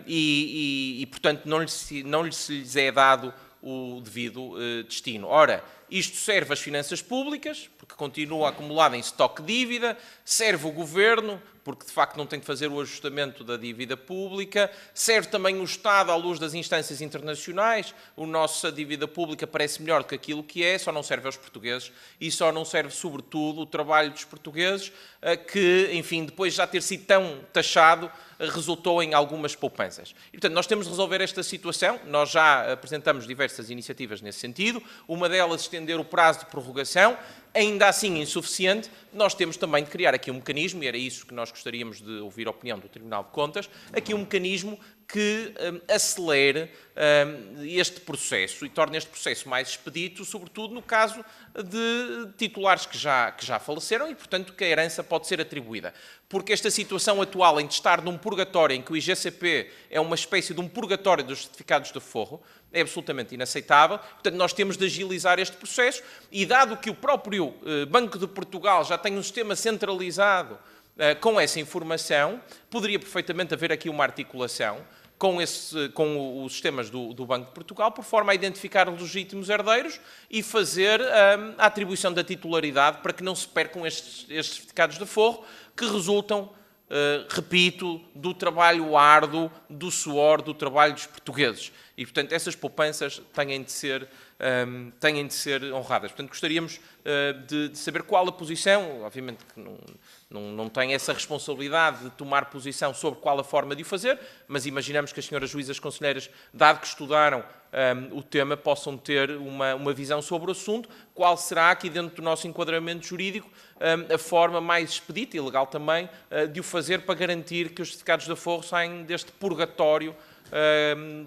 e, portanto, não lhes é dado o devido destino. Ora, isto serve às finanças públicas, porque continua acumulado em estoque de dívida, serve o Governo, porque de facto não tem que fazer o ajustamento da dívida pública, serve também o Estado à luz das instâncias internacionais, a nossa dívida pública parece melhor do que aquilo que é, só não serve aos portugueses e só não serve, sobretudo, o trabalho dos portugueses, que, enfim, depois de já ter sido tão taxado, resultou em algumas poupanças. E, portanto, nós temos de resolver esta situação, nós já apresentamos diversas iniciativas nesse sentido, uma delas estender o prazo de prorrogação, ainda assim insuficiente, nós temos também de criar aqui um mecanismo, e era isso que nós gostaríamos de ouvir a opinião do Tribunal de Contas, aqui um mecanismo que acelere este processo e torne este processo mais expedito, sobretudo no caso de titulares que já faleceram e, portanto, que a herança pode ser atribuída. Porque esta situação atual em de estar num purgatório, em que o IGCP é uma espécie de um purgatório dos certificados de aforro, é absolutamente inaceitável. Portanto, nós temos de agilizar este processo e, dado que o próprio Banco de Portugal já tem um sistema centralizado com essa informação, poderia perfeitamente haver aqui uma articulação com os sistemas do Banco de Portugal, por forma a identificar os legítimos herdeiros e fazer a atribuição da titularidade para que não se percam estes certificados de aforro que resultam, repito, do trabalho árduo, do suor, do trabalho dos portugueses. E, portanto, essas poupanças têm de ser honradas. Portanto, gostaríamos de saber qual a posição, obviamente que não tem essa responsabilidade de tomar posição sobre qual a forma de o fazer, mas imaginamos que as senhoras juízas conselheiras, dado que estudaram o tema, possam ter uma visão sobre o assunto, qual será aqui dentro do nosso enquadramento jurídico a forma mais expedita e legal também de o fazer para garantir que os certificados de aforro saem deste purgatório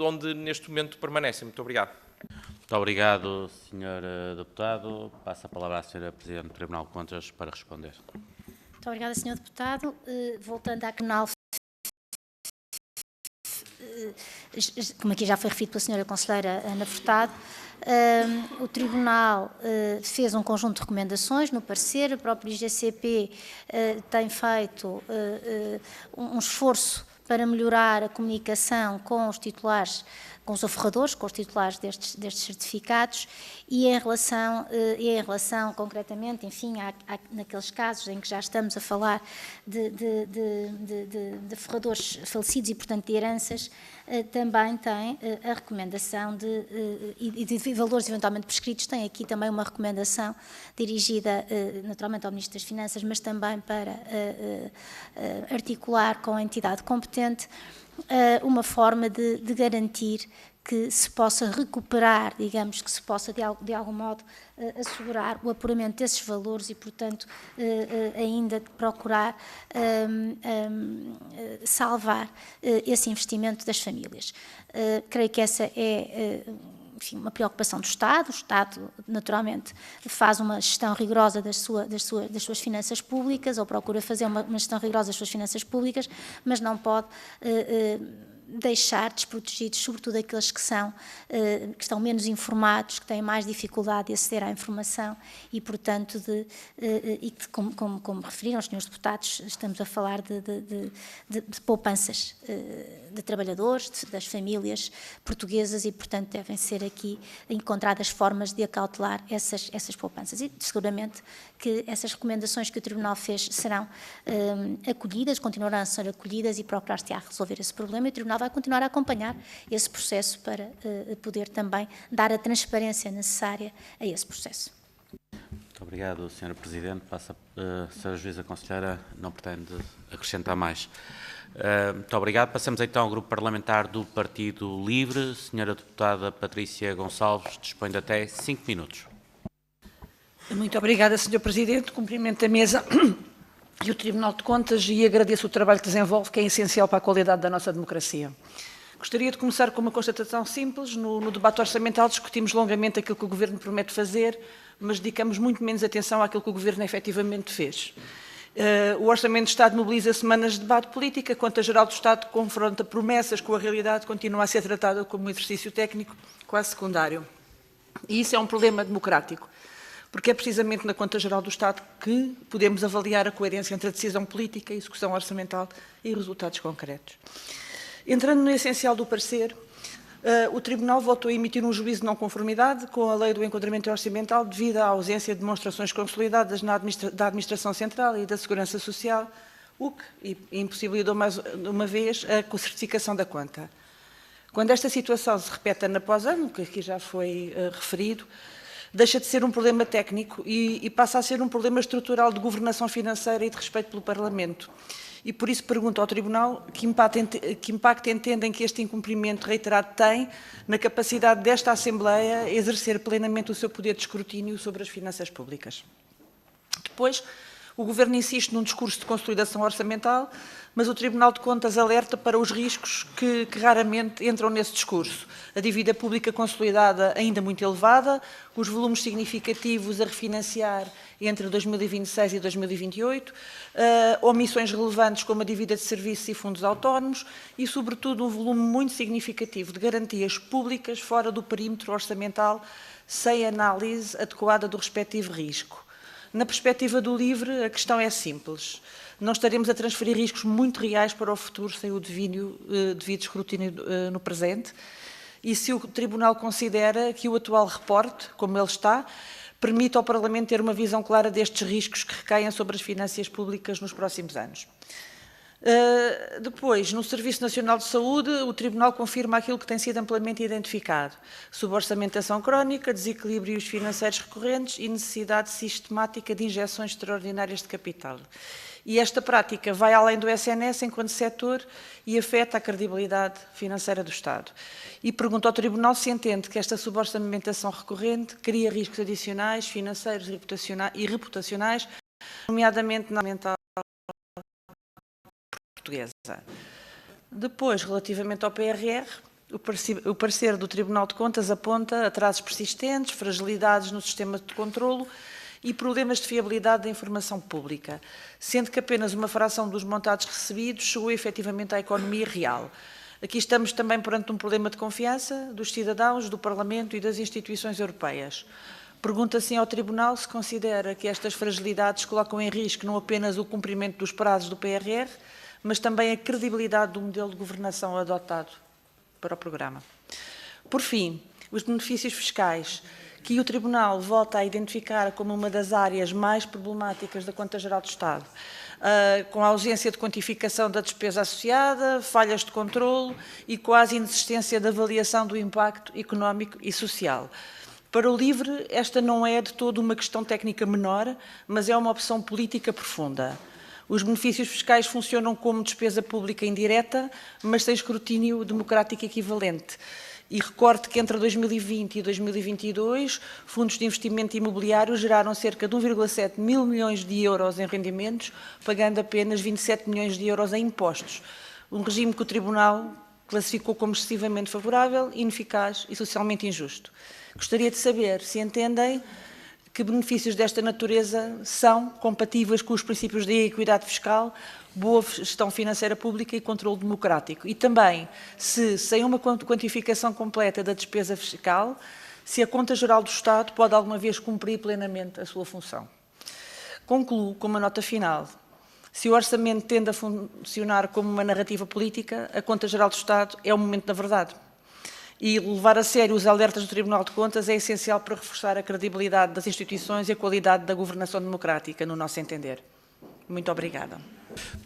onde neste momento permanecem. Muito obrigado. Muito obrigado, Sr. Deputado. Passo a palavra à Sra. Presidente do Tribunal de Contas para responder. Muito obrigada, Sr. Deputado. Voltando à CNAL, como aqui já foi referido pela Sra. Conselheira Ana Furtado, o Tribunal fez um conjunto de recomendações no parecer, o próprio IGCP tem feito um esforço para melhorar a comunicação com os titulares, com os aforradores, com os titulares destes certificados e em relação concretamente, enfim, naqueles casos em que já estamos a falar de aforradores falecidos e, portanto, de heranças, também tem a recomendação e de valores eventualmente prescritos, tem aqui também uma recomendação dirigida naturalmente ao Ministro das Finanças, mas também para articular com a entidade competente uma forma de garantir que se possa recuperar, digamos, que se possa de algum modo assegurar o apuramento desses valores e, portanto, ainda procurar salvar esse investimento das famílias. Creio que essa é, enfim, uma preocupação do Estado. O Estado, naturalmente, faz uma gestão rigorosa das suas finanças públicas, ou procura fazer uma gestão rigorosa das suas finanças públicas, mas não pode deixar desprotegidos, sobretudo aqueles que estão menos informados, que têm mais dificuldade de aceder à informação e, portanto, como referiram os senhores deputados, estamos a falar de poupanças de trabalhadores, das famílias portuguesas e, portanto, devem ser aqui encontradas formas de acautelar essas poupanças. E, seguramente, que essas recomendações que o Tribunal fez serão acolhidas, continuarão a ser acolhidas e procurar-se-á resolver esse problema e o Tribunal vai continuar a acompanhar esse processo para poder também dar a transparência necessária a esse processo. Muito obrigado, Sra. Presidente. Passa a Sra. Juíza Conselheira, não pretende acrescentar mais. Muito obrigado. Passamos então ao Grupo Parlamentar do Partido Livre. Sra. Deputada Patrícia Gonçalves dispõe de até 5 minutos. Muito obrigada, Sr. Presidente. Cumprimento a mesa e o Tribunal de Contas e agradeço o trabalho que desenvolve, que é essencial para a qualidade da nossa democracia. Gostaria de começar com uma constatação simples. No debate orçamental discutimos longamente aquilo que o Governo promete fazer, mas dedicamos muito menos atenção àquilo que o Governo efetivamente fez. O Orçamento de Estado mobiliza semanas de debate político, a Conta Geral do Estado confronta promessas com a realidade, continua a ser tratada como um exercício técnico quase secundário. E isso é um problema democrático, porque é precisamente na Conta Geral do Estado que podemos avaliar a coerência entre a decisão política, a execução orçamental e resultados concretos. Entrando no essencial do parecer, o Tribunal voltou a emitir um juízo de não conformidade com a Lei do Enquadramento Orçamental devido à ausência de demonstrações consolidadas da Administração Central e da Segurança Social, o que impossibilitou mais uma vez a certificação da conta. Quando esta situação se repete ano após ano, que aqui já foi referido, deixa de ser um problema técnico e passa a ser um problema estrutural de governação financeira e de respeito pelo Parlamento. E por isso pergunto ao Tribunal que impacto entendem que este incumprimento reiterado tem na capacidade desta Assembleia exercer plenamente o seu poder de escrutínio sobre as finanças públicas. Depois, o Governo insiste num discurso de consolidação orçamental, mas o Tribunal de Contas alerta para os riscos que raramente entram nesse discurso. A dívida pública consolidada ainda muito elevada, os volumes significativos a refinanciar entre 2026 e 2028, omissões relevantes como a dívida de serviços e fundos autónomos e, sobretudo, um volume muito significativo de garantias públicas fora do perímetro orçamental, sem análise adequada do respectivo risco. Na perspectiva do LIVRE, a questão é simples. Não estaremos a transferir riscos muito reais para o futuro sem o devido escrutínio no presente? E se o Tribunal considera que o atual reporte, como ele está, permite ao Parlamento ter uma visão clara destes riscos que recaem sobre as finanças públicas nos próximos anos? Depois, no Serviço Nacional de Saúde, o Tribunal confirma aquilo que tem sido amplamente identificado: suborçamentação crónica, desequilíbrios financeiros recorrentes e necessidade sistemática de injeções extraordinárias de capital. E esta prática vai além do SNS enquanto setor e afeta a credibilidade financeira do Estado. E pergunto ao Tribunal se entende que esta suborçamentação recorrente cria riscos adicionais, financeiros e reputacionais, nomeadamente na mental portuguesa. Depois, relativamente ao PRR, o parecer do Tribunal de Contas aponta atrasos persistentes, fragilidades no sistema de controlo e problemas de fiabilidade da informação pública, sendo que apenas uma fração dos montados recebidos chegou efetivamente à economia real. Aqui estamos também perante um problema de confiança dos cidadãos, do Parlamento e das instituições europeias. Pergunta assim ao Tribunal se considera que estas fragilidades colocam em risco não apenas o cumprimento dos prazos do PRR, mas também a credibilidade do modelo de governação adotado para o programa. Por fim, os benefícios fiscais, que o Tribunal volta a identificar como uma das áreas mais problemáticas da Conta Geral do Estado, com a ausência de quantificação da despesa associada, falhas de controlo e quase inexistência de avaliação do impacto económico e social. Para o LIVRE, esta não é de todo uma questão técnica menor, mas é uma opção política profunda. Os benefícios fiscais funcionam como despesa pública indireta, mas sem escrutínio democrático equivalente. E recordo que entre 2020 e 2022, fundos de investimento imobiliário geraram cerca de 1,7 mil milhões de euros em rendimentos, pagando apenas 27 milhões de euros em impostos. Um regime que o Tribunal classificou como excessivamente favorável, ineficaz e socialmente injusto. Gostaria de saber se entendem que benefícios desta natureza são compatíveis com os princípios da equidade fiscal, boa gestão financeira pública e controle democrático. E também, se sem uma quantificação completa da despesa fiscal, se a Conta Geral do Estado pode alguma vez cumprir plenamente a sua função. Concluo com uma nota final. Se o orçamento tende a funcionar como uma narrativa política, a Conta Geral do Estado é o momento da verdade. E levar a sério os alertas do Tribunal de Contas é essencial para reforçar a credibilidade das instituições e a qualidade da governação democrática, no nosso entender. Muito obrigada.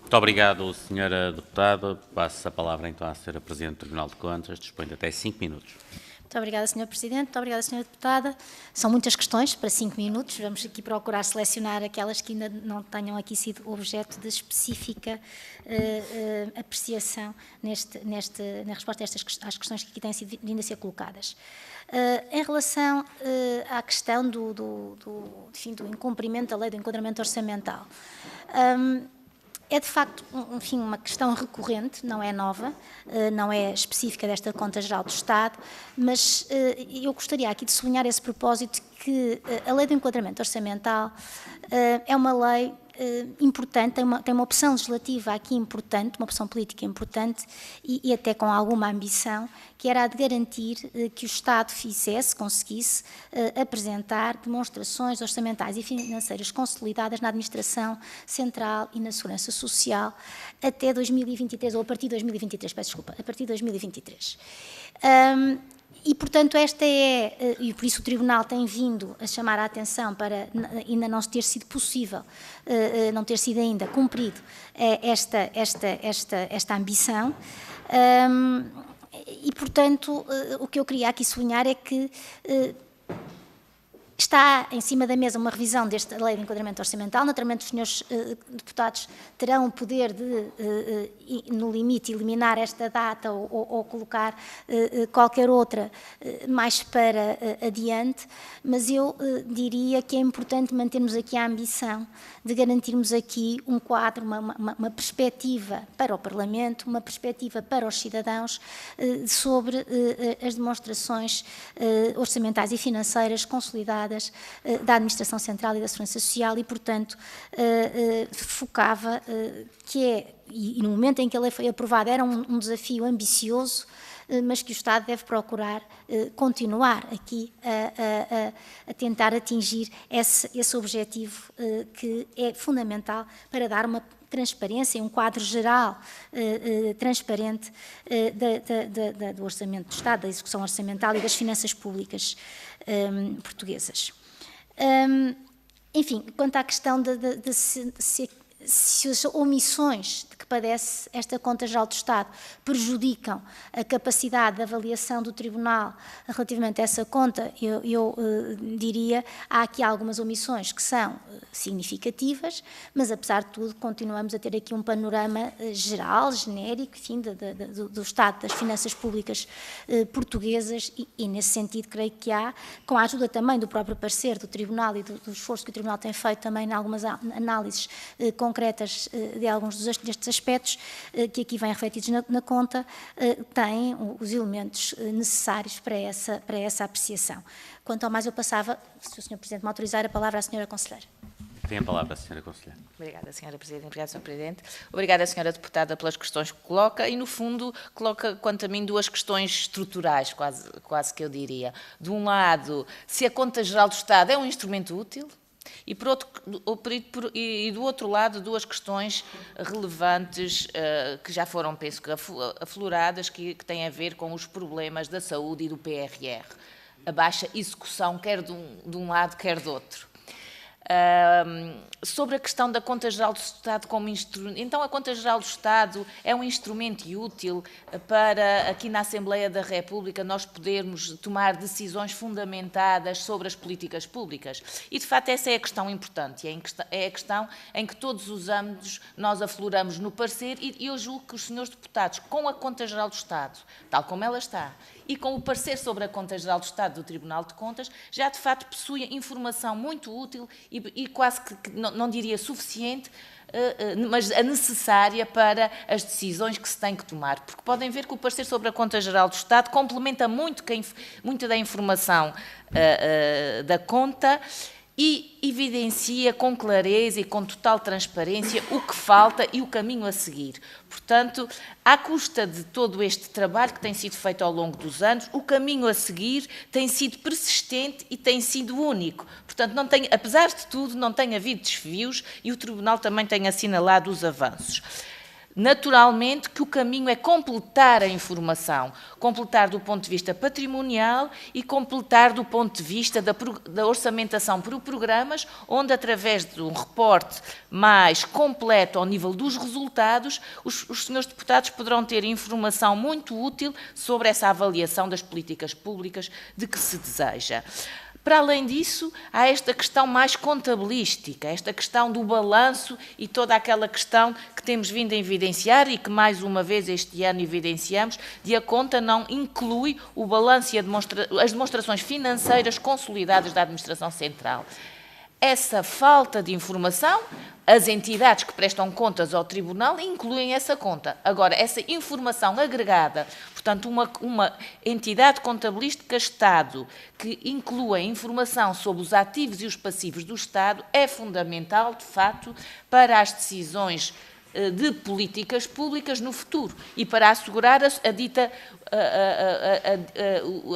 Muito obrigado, Sra. Deputada. Passo a palavra então à Sra. Presidente do Tribunal de Contas. Dispõe de até 5 minutos. Muito obrigada, Sr. Presidente. Muito obrigada, Sra. Deputada. São muitas questões para 5 minutos. Vamos aqui procurar selecionar aquelas que ainda não tenham aqui sido objeto de específica apreciação na resposta a às questões que aqui têm sido vindo a ser colocadas. Em relação à questão do incumprimento da Lei do Enquadramento Orçamental, é de facto, enfim, uma questão recorrente, não é nova, não é específica desta Conta Geral do Estado, mas eu gostaria aqui de sublinhar esse propósito que a Lei do Enquadramento Orçamental é uma lei importante, tem uma opção legislativa aqui importante, uma opção política importante e até com alguma ambição, que era a de garantir que o Estado conseguisse apresentar demonstrações orçamentais e financeiras consolidadas na administração central e na segurança social até 2023, ou a partir de 2023, peço desculpa, a partir de 2023. E, portanto, e por isso o Tribunal tem vindo a chamar a atenção para ainda não ter sido possível, não ter sido ainda cumprido esta ambição. E, portanto, o que eu queria aqui sublinhar é que está em cima da mesa uma revisão desta Lei de Enquadramento Orçamental. Naturalmente, os senhores deputados terão o poder de, no limite, eliminar esta data ou colocar qualquer outra mais para adiante, mas eu diria que é importante mantermos aqui a ambição de garantirmos aqui um quadro, uma perspectiva para o Parlamento, uma perspectiva para os cidadãos sobre as demonstrações orçamentais e financeiras consolidadas da Administração Central e da Segurança Social e, portanto, focava e no momento em que a lei foi aprovada era um desafio ambicioso, mas que o Estado deve procurar continuar aqui a tentar atingir esse objetivo que é fundamental para dar uma transparência, um quadro geral transparente do Orçamento do Estado, da execução orçamental e das finanças públicas portuguesas. Enfim, quanto à questão de se as omissões de que padece esta Conta Geral do Estado prejudicam a capacidade de avaliação do Tribunal relativamente a essa conta, eu diria há aqui algumas omissões que são significativas, mas apesar de tudo continuamos a ter aqui um panorama geral, genérico, enfim, do estado das finanças públicas portuguesas e nesse sentido creio que há, com a ajuda também do próprio parecer do Tribunal e do esforço que o Tribunal tem feito também em algumas análises concretas de alguns destes aspectos que aqui vêm refletidos na conta, têm os elementos necessários para essa apreciação. Quanto ao mais, eu passava, se o Sr. Presidente me autorizar, a palavra à Sra. Conselheira. Tem a palavra a Sra. Conselheira. Obrigada, Sra. Presidente. Obrigada, Sr. Presidente. Obrigada, Sra. Deputada, pelas questões que coloca e, no fundo, coloca, quanto a mim, duas questões estruturais, quase que eu diria. De um lado, se a Conta Geral do Estado é um instrumento útil, e do outro lado, duas questões relevantes que já foram, penso que, afloradas, que têm a ver com os problemas da saúde e do PRR. A baixa execução, quer de um lado, quer do outro. Sobre a questão da Conta Geral do Estado como instrumento. Então, a Conta Geral do Estado é um instrumento útil para, aqui na Assembleia da República, nós podermos tomar decisões fundamentadas sobre as políticas públicas. E, de facto, essa é a questão importante. É a questão em que todos os âmbitos nós afloramos no parecer e eu julgo que os senhores deputados, com a Conta Geral do Estado, tal como ela está, e com o parecer sobre a Conta Geral do Estado do Tribunal de Contas, já de facto possuem informação muito útil e quase que não diria suficiente, mas a necessária para as decisões que se têm que tomar. Porque podem ver que o parecer sobre a Conta Geral do Estado complementa muito da informação da conta e evidencia com clareza e com total transparência o que falta e o caminho a seguir. Portanto, à custa de todo este trabalho que tem sido feito ao longo dos anos, o caminho a seguir tem sido persistente e tem sido único. Portanto, apesar de tudo, não tem havido desvios e o Tribunal também tem assinalado os avanços. Naturalmente que o caminho é completar a informação, completar do ponto de vista patrimonial e completar do ponto de vista da orçamentação por programas, onde através de um reporte mais completo ao nível dos resultados, os senhores deputados poderão ter informação muito útil sobre essa avaliação das políticas públicas de que se deseja. Para além disso, há esta questão mais contabilística, esta questão do balanço e toda aquela questão que temos vindo a evidenciar e que mais uma vez este ano evidenciamos, de a conta não inclui o balanço e as demonstrações financeiras consolidadas da Administração Central. essa falta de informação, as entidades que prestam contas ao Tribunal incluem essa conta. Agora, essa informação agregada, portanto, uma entidade contabilística Estado que inclua informação sobre os ativos e os passivos do Estado é fundamental, de facto, para as decisões de políticas públicas no futuro e para assegurar a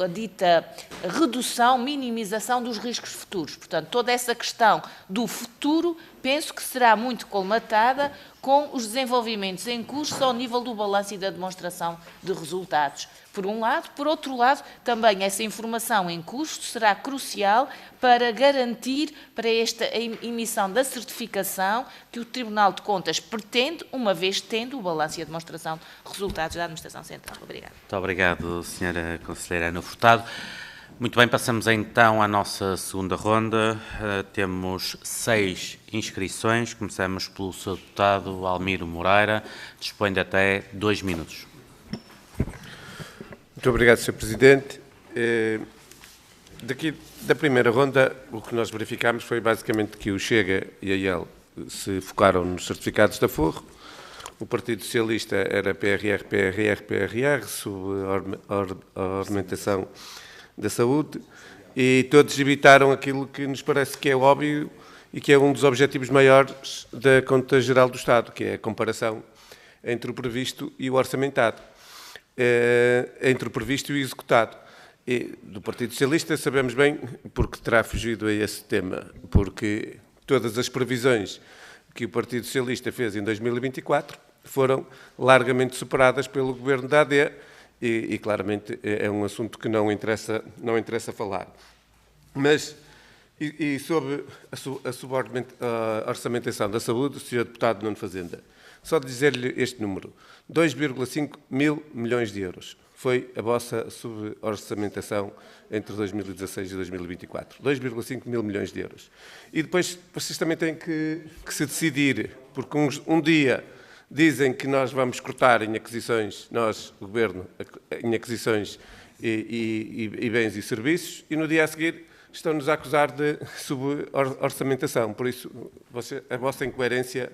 dita redução, minimização dos riscos futuros. Portanto, toda essa questão do futuro penso que será muito colmatada com os desenvolvimentos em curso ao nível do balanço e da demonstração de resultados. Por um lado. Por outro lado, também essa informação em curso será crucial para garantir para esta emissão da certificação que o Tribunal de Contas pretende, uma vez tendo o balanço e a demonstração de resultados da Administração Central. Obrigada. Muito obrigado, Sra. Conselheira Ana Furtado. Muito bem, passamos então à nossa segunda ronda. Temos 6 inscrições. Começamos pelo Sr. Deputado Almiro Moreira. Dispõe de até 2 minutos. Muito obrigado, Sr. Presidente. Daqui da primeira ronda, o que nós verificámos foi basicamente que o Chega e a IEL se focaram nos certificados de aforro. O Partido Socialista era PRR, PRR, PRR, sob a ornamentação da saúde, e todos evitaram aquilo que nos parece que é óbvio e que é um dos objetivos maiores da Conta Geral do Estado, que é a comparação entre o previsto e o orçamentado. Entre o previsto e o executado. E do Partido Socialista sabemos bem porque terá fugido a esse tema, porque todas as previsões que o Partido Socialista fez em 2024 foram largamente superadas pelo Governo da AD e claramente é um assunto que não interessa falar. Mas, e sobre a orçamentação da saúde, o Sr. Deputado Nuno Fazenda, só de dizer-lhe este número, 2,5 mil milhões de euros. Foi a vossa suborçamentação entre 2016 e 2024. 2,5 mil milhões de euros. E depois vocês também têm que se decidir, porque um dia dizem que nós vamos cortar em aquisições, nós, o Governo, em aquisições e bens e serviços, e no dia a seguir estão-nos a acusar de suborçamentação. Por isso, a vossa incoerência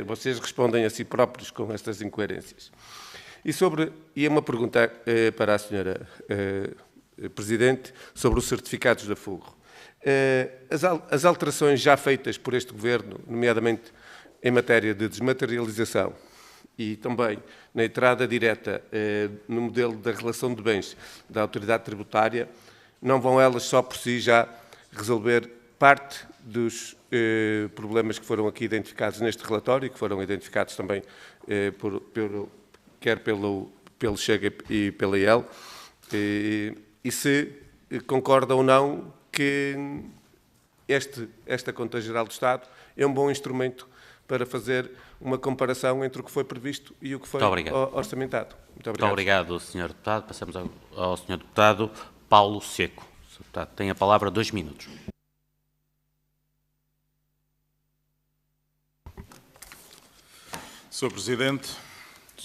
vocês respondem a si próprios com estas incoerências. E uma pergunta para a Sra. Presidente sobre os certificados de aforro. As alterações já feitas por este Governo, nomeadamente em matéria de desmaterialização e também na entrada direta no modelo da relação de bens da autoridade tributária, não vão elas só por si já resolver parte dos problemas que foram aqui identificados neste relatório, que foram identificados também quer pelo Chega e pela IEL, e se concorda ou não que esta Conta Geral do Estado é um bom instrumento para fazer uma comparação entre o que foi previsto e o que foi orçamentado. Muito obrigado. Muito obrigado, Sr. Deputado. Passamos ao Sr. Deputado Paulo Seco. Sr. Deputado, tem a palavra 2 minutos. Sr. Presidente,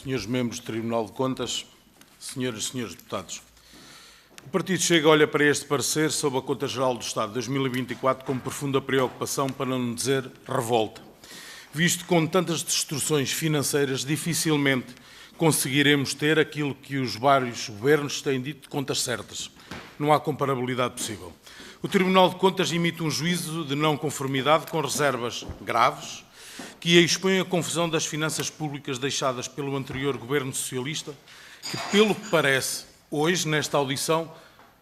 senhores membros do Tribunal de Contas, senhoras e senhores deputados, o Partido Chega olha para este parecer sobre a Conta Geral do Estado de 2024 com profunda preocupação, para não dizer revolta, visto que com tantas distorções financeiras dificilmente conseguiremos ter aquilo que os vários governos têm dito de contas certas. Não há comparabilidade possível. O Tribunal de Contas emite um juízo de não conformidade com reservas graves que expõem a confusão das finanças públicas deixadas pelo anterior Governo Socialista, que, pelo que parece, hoje, nesta audição,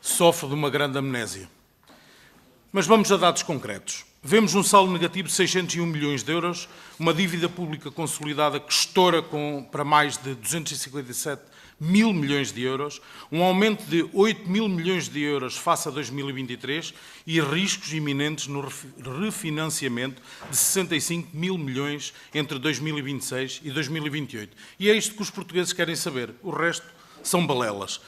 sofre de uma grande amnésia. Mas vamos a dados concretos. Vemos um saldo negativo de 601 milhões de euros, uma dívida pública consolidada que estoura para mais de 257 mil milhões de euros, um aumento de 8 mil milhões de euros face a 2023 e riscos iminentes no refinanciamento de 65 mil milhões entre 2026 e 2028. E é isto que os portugueses querem saber. O resto são balelas.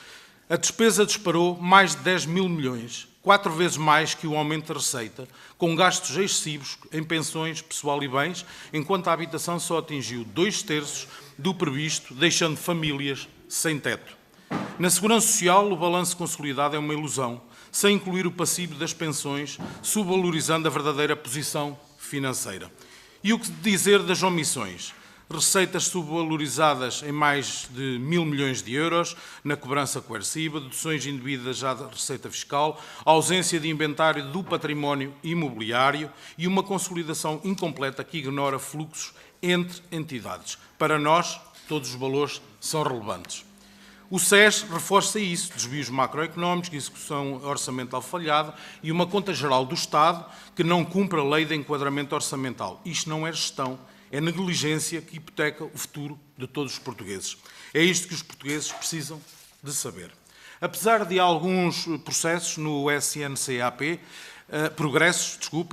A despesa disparou mais de 10 mil milhões, 4 vezes mais que o aumento da receita, com gastos excessivos em pensões, pessoal e bens, enquanto a habitação só atingiu 2/3 do previsto, deixando famílias sem teto. Na Segurança Social, o balanço consolidado é uma ilusão. sem incluir o passivo das pensões, subvalorizando a verdadeira posição financeira. E o que dizer das omissões? Receitas subvalorizadas em mais de 1.000 milhões de euros na cobrança coerciva, deduções indevidas à receita fiscal, ausência de inventário do património imobiliário e uma consolidação incompleta que ignora fluxos entre entidades. Para nós, todos os valores são relevantes. O SES reforça isso, desvios macroeconómicos, execução orçamental falhada e uma conta geral do Estado que não cumpre a lei de enquadramento orçamental. Isto não é gestão, é negligência que hipoteca o futuro de todos os portugueses. É isto que os portugueses precisam de saber. Apesar de alguns processos no SNCAP,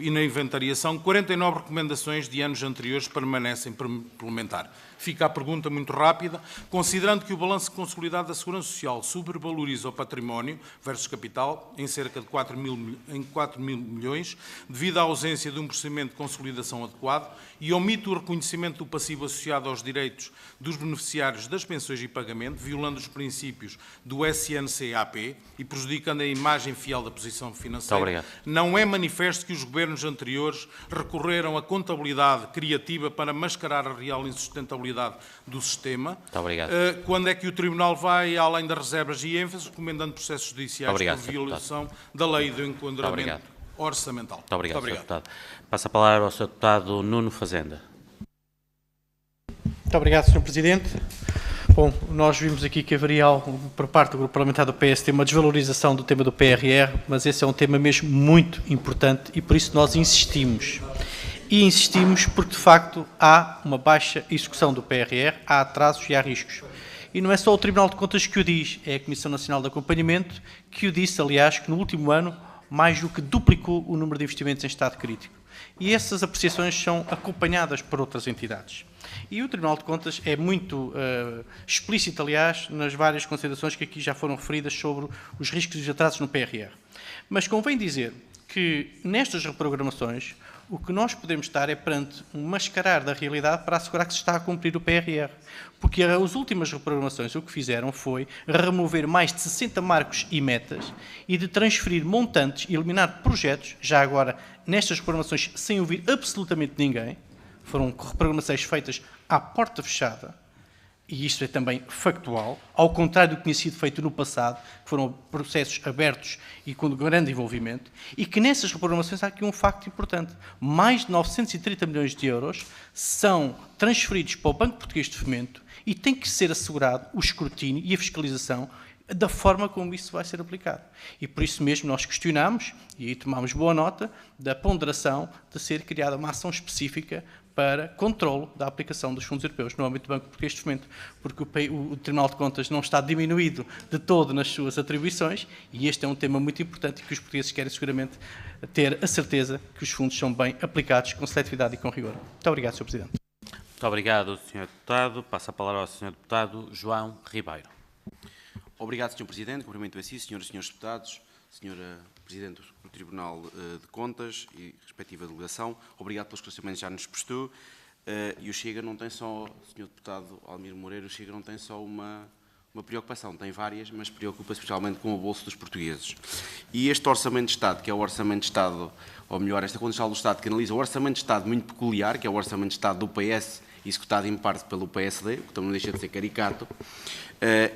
e na inventariação, 49 recomendações de anos anteriores permanecem por implementar. Fica a pergunta muito rápida. Considerando que o balanço consolidado da Segurança Social sobrevaloriza o património versus capital em cerca de 4 mil milhões, devido à ausência de um procedimento de consolidação adequado e omite o reconhecimento do passivo associado aos direitos dos beneficiários das pensões e pagamento, violando os princípios do SNCAP e prejudicando a imagem fiel da posição financeira, não é manifesto que os governos anteriores recorreram à contabilidade criativa para mascarar a real insustentabilidade do sistema. Muito obrigado. Quando é que o Tribunal vai além das reservas e ênfase, recomendando processos judiciais obrigado, por violação da lei do enquadramento orçamental? Muito obrigado, Sr. Deputado. Passo a palavra ao Sr. Deputado Nuno Fazenda. Muito obrigado, Sr. Presidente. Bom, nós vimos aqui que haveria, por parte do Grupo Parlamentar do PSD, uma desvalorização do tema do PRR, mas esse é um tema mesmo muito importante e por isso nós insistimos. E insistimos porque, de facto, há uma baixa execução do PRR, há atrasos e há riscos. E não é só o Tribunal de Contas que o diz, é a Comissão Nacional de Acompanhamento que o disse, aliás, que no último ano mais do que duplicou o número de investimentos em estado crítico. E essas apreciações são acompanhadas por outras entidades. E o Tribunal de Contas é muito explícito, aliás, nas várias considerações que aqui já foram referidas sobre os riscos e os atrasos no PRR. Mas convém dizer que nestas reprogramações o que nós podemos estar é perante um mascarar da realidade para assegurar que se está a cumprir o PRR. Porque as últimas reprogramações o que fizeram foi remover mais de 60 marcos e metas e de transferir montantes e eliminar projetos, já agora nestas reprogramações sem ouvir absolutamente ninguém. Foram reprogramações feitas à porta fechada, e isto é também factual, ao contrário do que tinha sido feito no passado, que foram processos abertos e com grande envolvimento, e que nessas reprogramações há aqui um facto importante. Mais de 930 milhões de euros são transferidos para o Banco Português de Fomento e tem que ser assegurado o escrutínio e a fiscalização da forma como isso vai ser aplicado. E por isso mesmo nós questionamos, e aí tomamos boa nota, da ponderação de ser criada uma ação específica para controle da aplicação dos fundos europeus no âmbito do Banco Português de Fomento, porque o Tribunal de Contas não está diminuído de todo nas suas atribuições e este é um tema muito importante e que os portugueses querem seguramente ter a certeza que os fundos são bem aplicados com seletividade e com rigor. Muito obrigado, Sr. Presidente. Muito obrigado, Sr. Deputado. Passo a palavra ao Sr. Deputado João Ribeiro. Obrigado, Sr. Presidente. Cumprimento a si, senhoras e senhores deputados, Sra. Presidente do Tribunal de Contas e respectiva delegação. Obrigado pelos esclarecimentos que já nos prestou. E o Chega não tem só, Sr. Deputado Almir Moreira, o Chega não tem só uma preocupação, tem várias, mas preocupa especialmente com o bolso dos portugueses. E este Orçamento de Estado, que é o Orçamento de Estado, ou melhor, esta Conta Geral do Estado, que analisa o Orçamento de Estado muito peculiar, que é o Orçamento de Estado do PS, executado em parte pelo PSD, que também não deixa de ser caricato,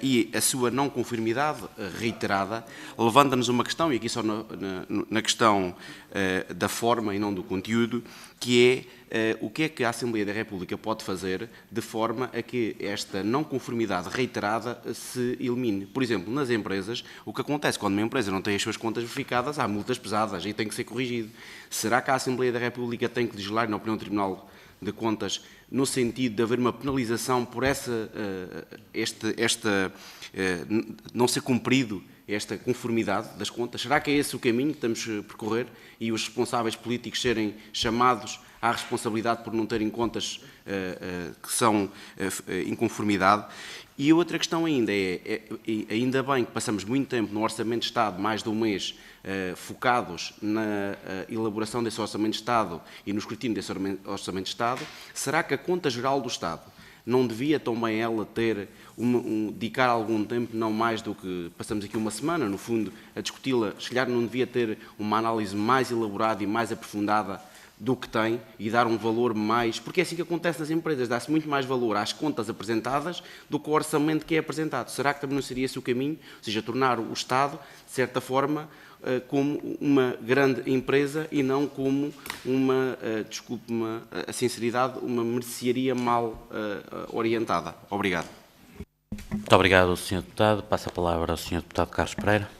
e a sua não conformidade reiterada levanta-nos uma questão, e aqui só na questão da forma e não do conteúdo, que é o que é que a Assembleia da República pode fazer de forma a que esta não conformidade reiterada se elimine. Por exemplo, nas empresas, o que acontece quando uma empresa não tem as suas contas verificadas, há multas pesadas e tem que ser corrigido. Será que a Assembleia da República tem que legislar, na opinião do Tribunal de Contas, no sentido de haver uma penalização por não ser cumprido esta conformidade das contas? Será que é esse o caminho que temos a percorrer e os responsáveis políticos serem chamados à responsabilidade por não terem contas que são em conformidade? E outra questão ainda ainda bem que passamos muito tempo no Orçamento de Estado, mais de um mês, focados na elaboração desse Orçamento de Estado e no escrutínio desse Orçamento de Estado. Será que a Conta Geral do Estado não devia também ela ter dedicar algum tempo, não mais do que passamos aqui uma semana, no fundo, a discuti-la, se calhar não devia ter uma análise mais elaborada e mais aprofundada do que tem e dar um valor mais... Porque é assim que acontece nas empresas, dá-se muito mais valor às contas apresentadas do que ao orçamento que é apresentado. Será que também não seria esse o caminho? Ou seja, tornar o Estado, de certa forma, como uma grande empresa e não como uma, desculpe-me a sinceridade, uma mercearia mal orientada. Obrigado. Muito obrigado, Sr. Deputado. Passo a palavra ao Sr. Deputado Carlos Pereira.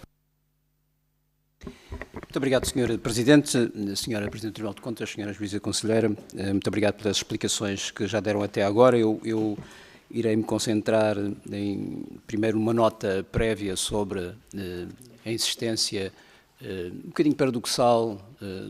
Muito obrigado, Sr. Presidente, Sra. Presidente do Tribunal de Contas, Sra. Juíza Conselheira. Muito obrigado pelas explicações que já deram até agora. Eu irei me concentrar em, primeiro, uma nota prévia sobre a insistência um bocadinho paradoxal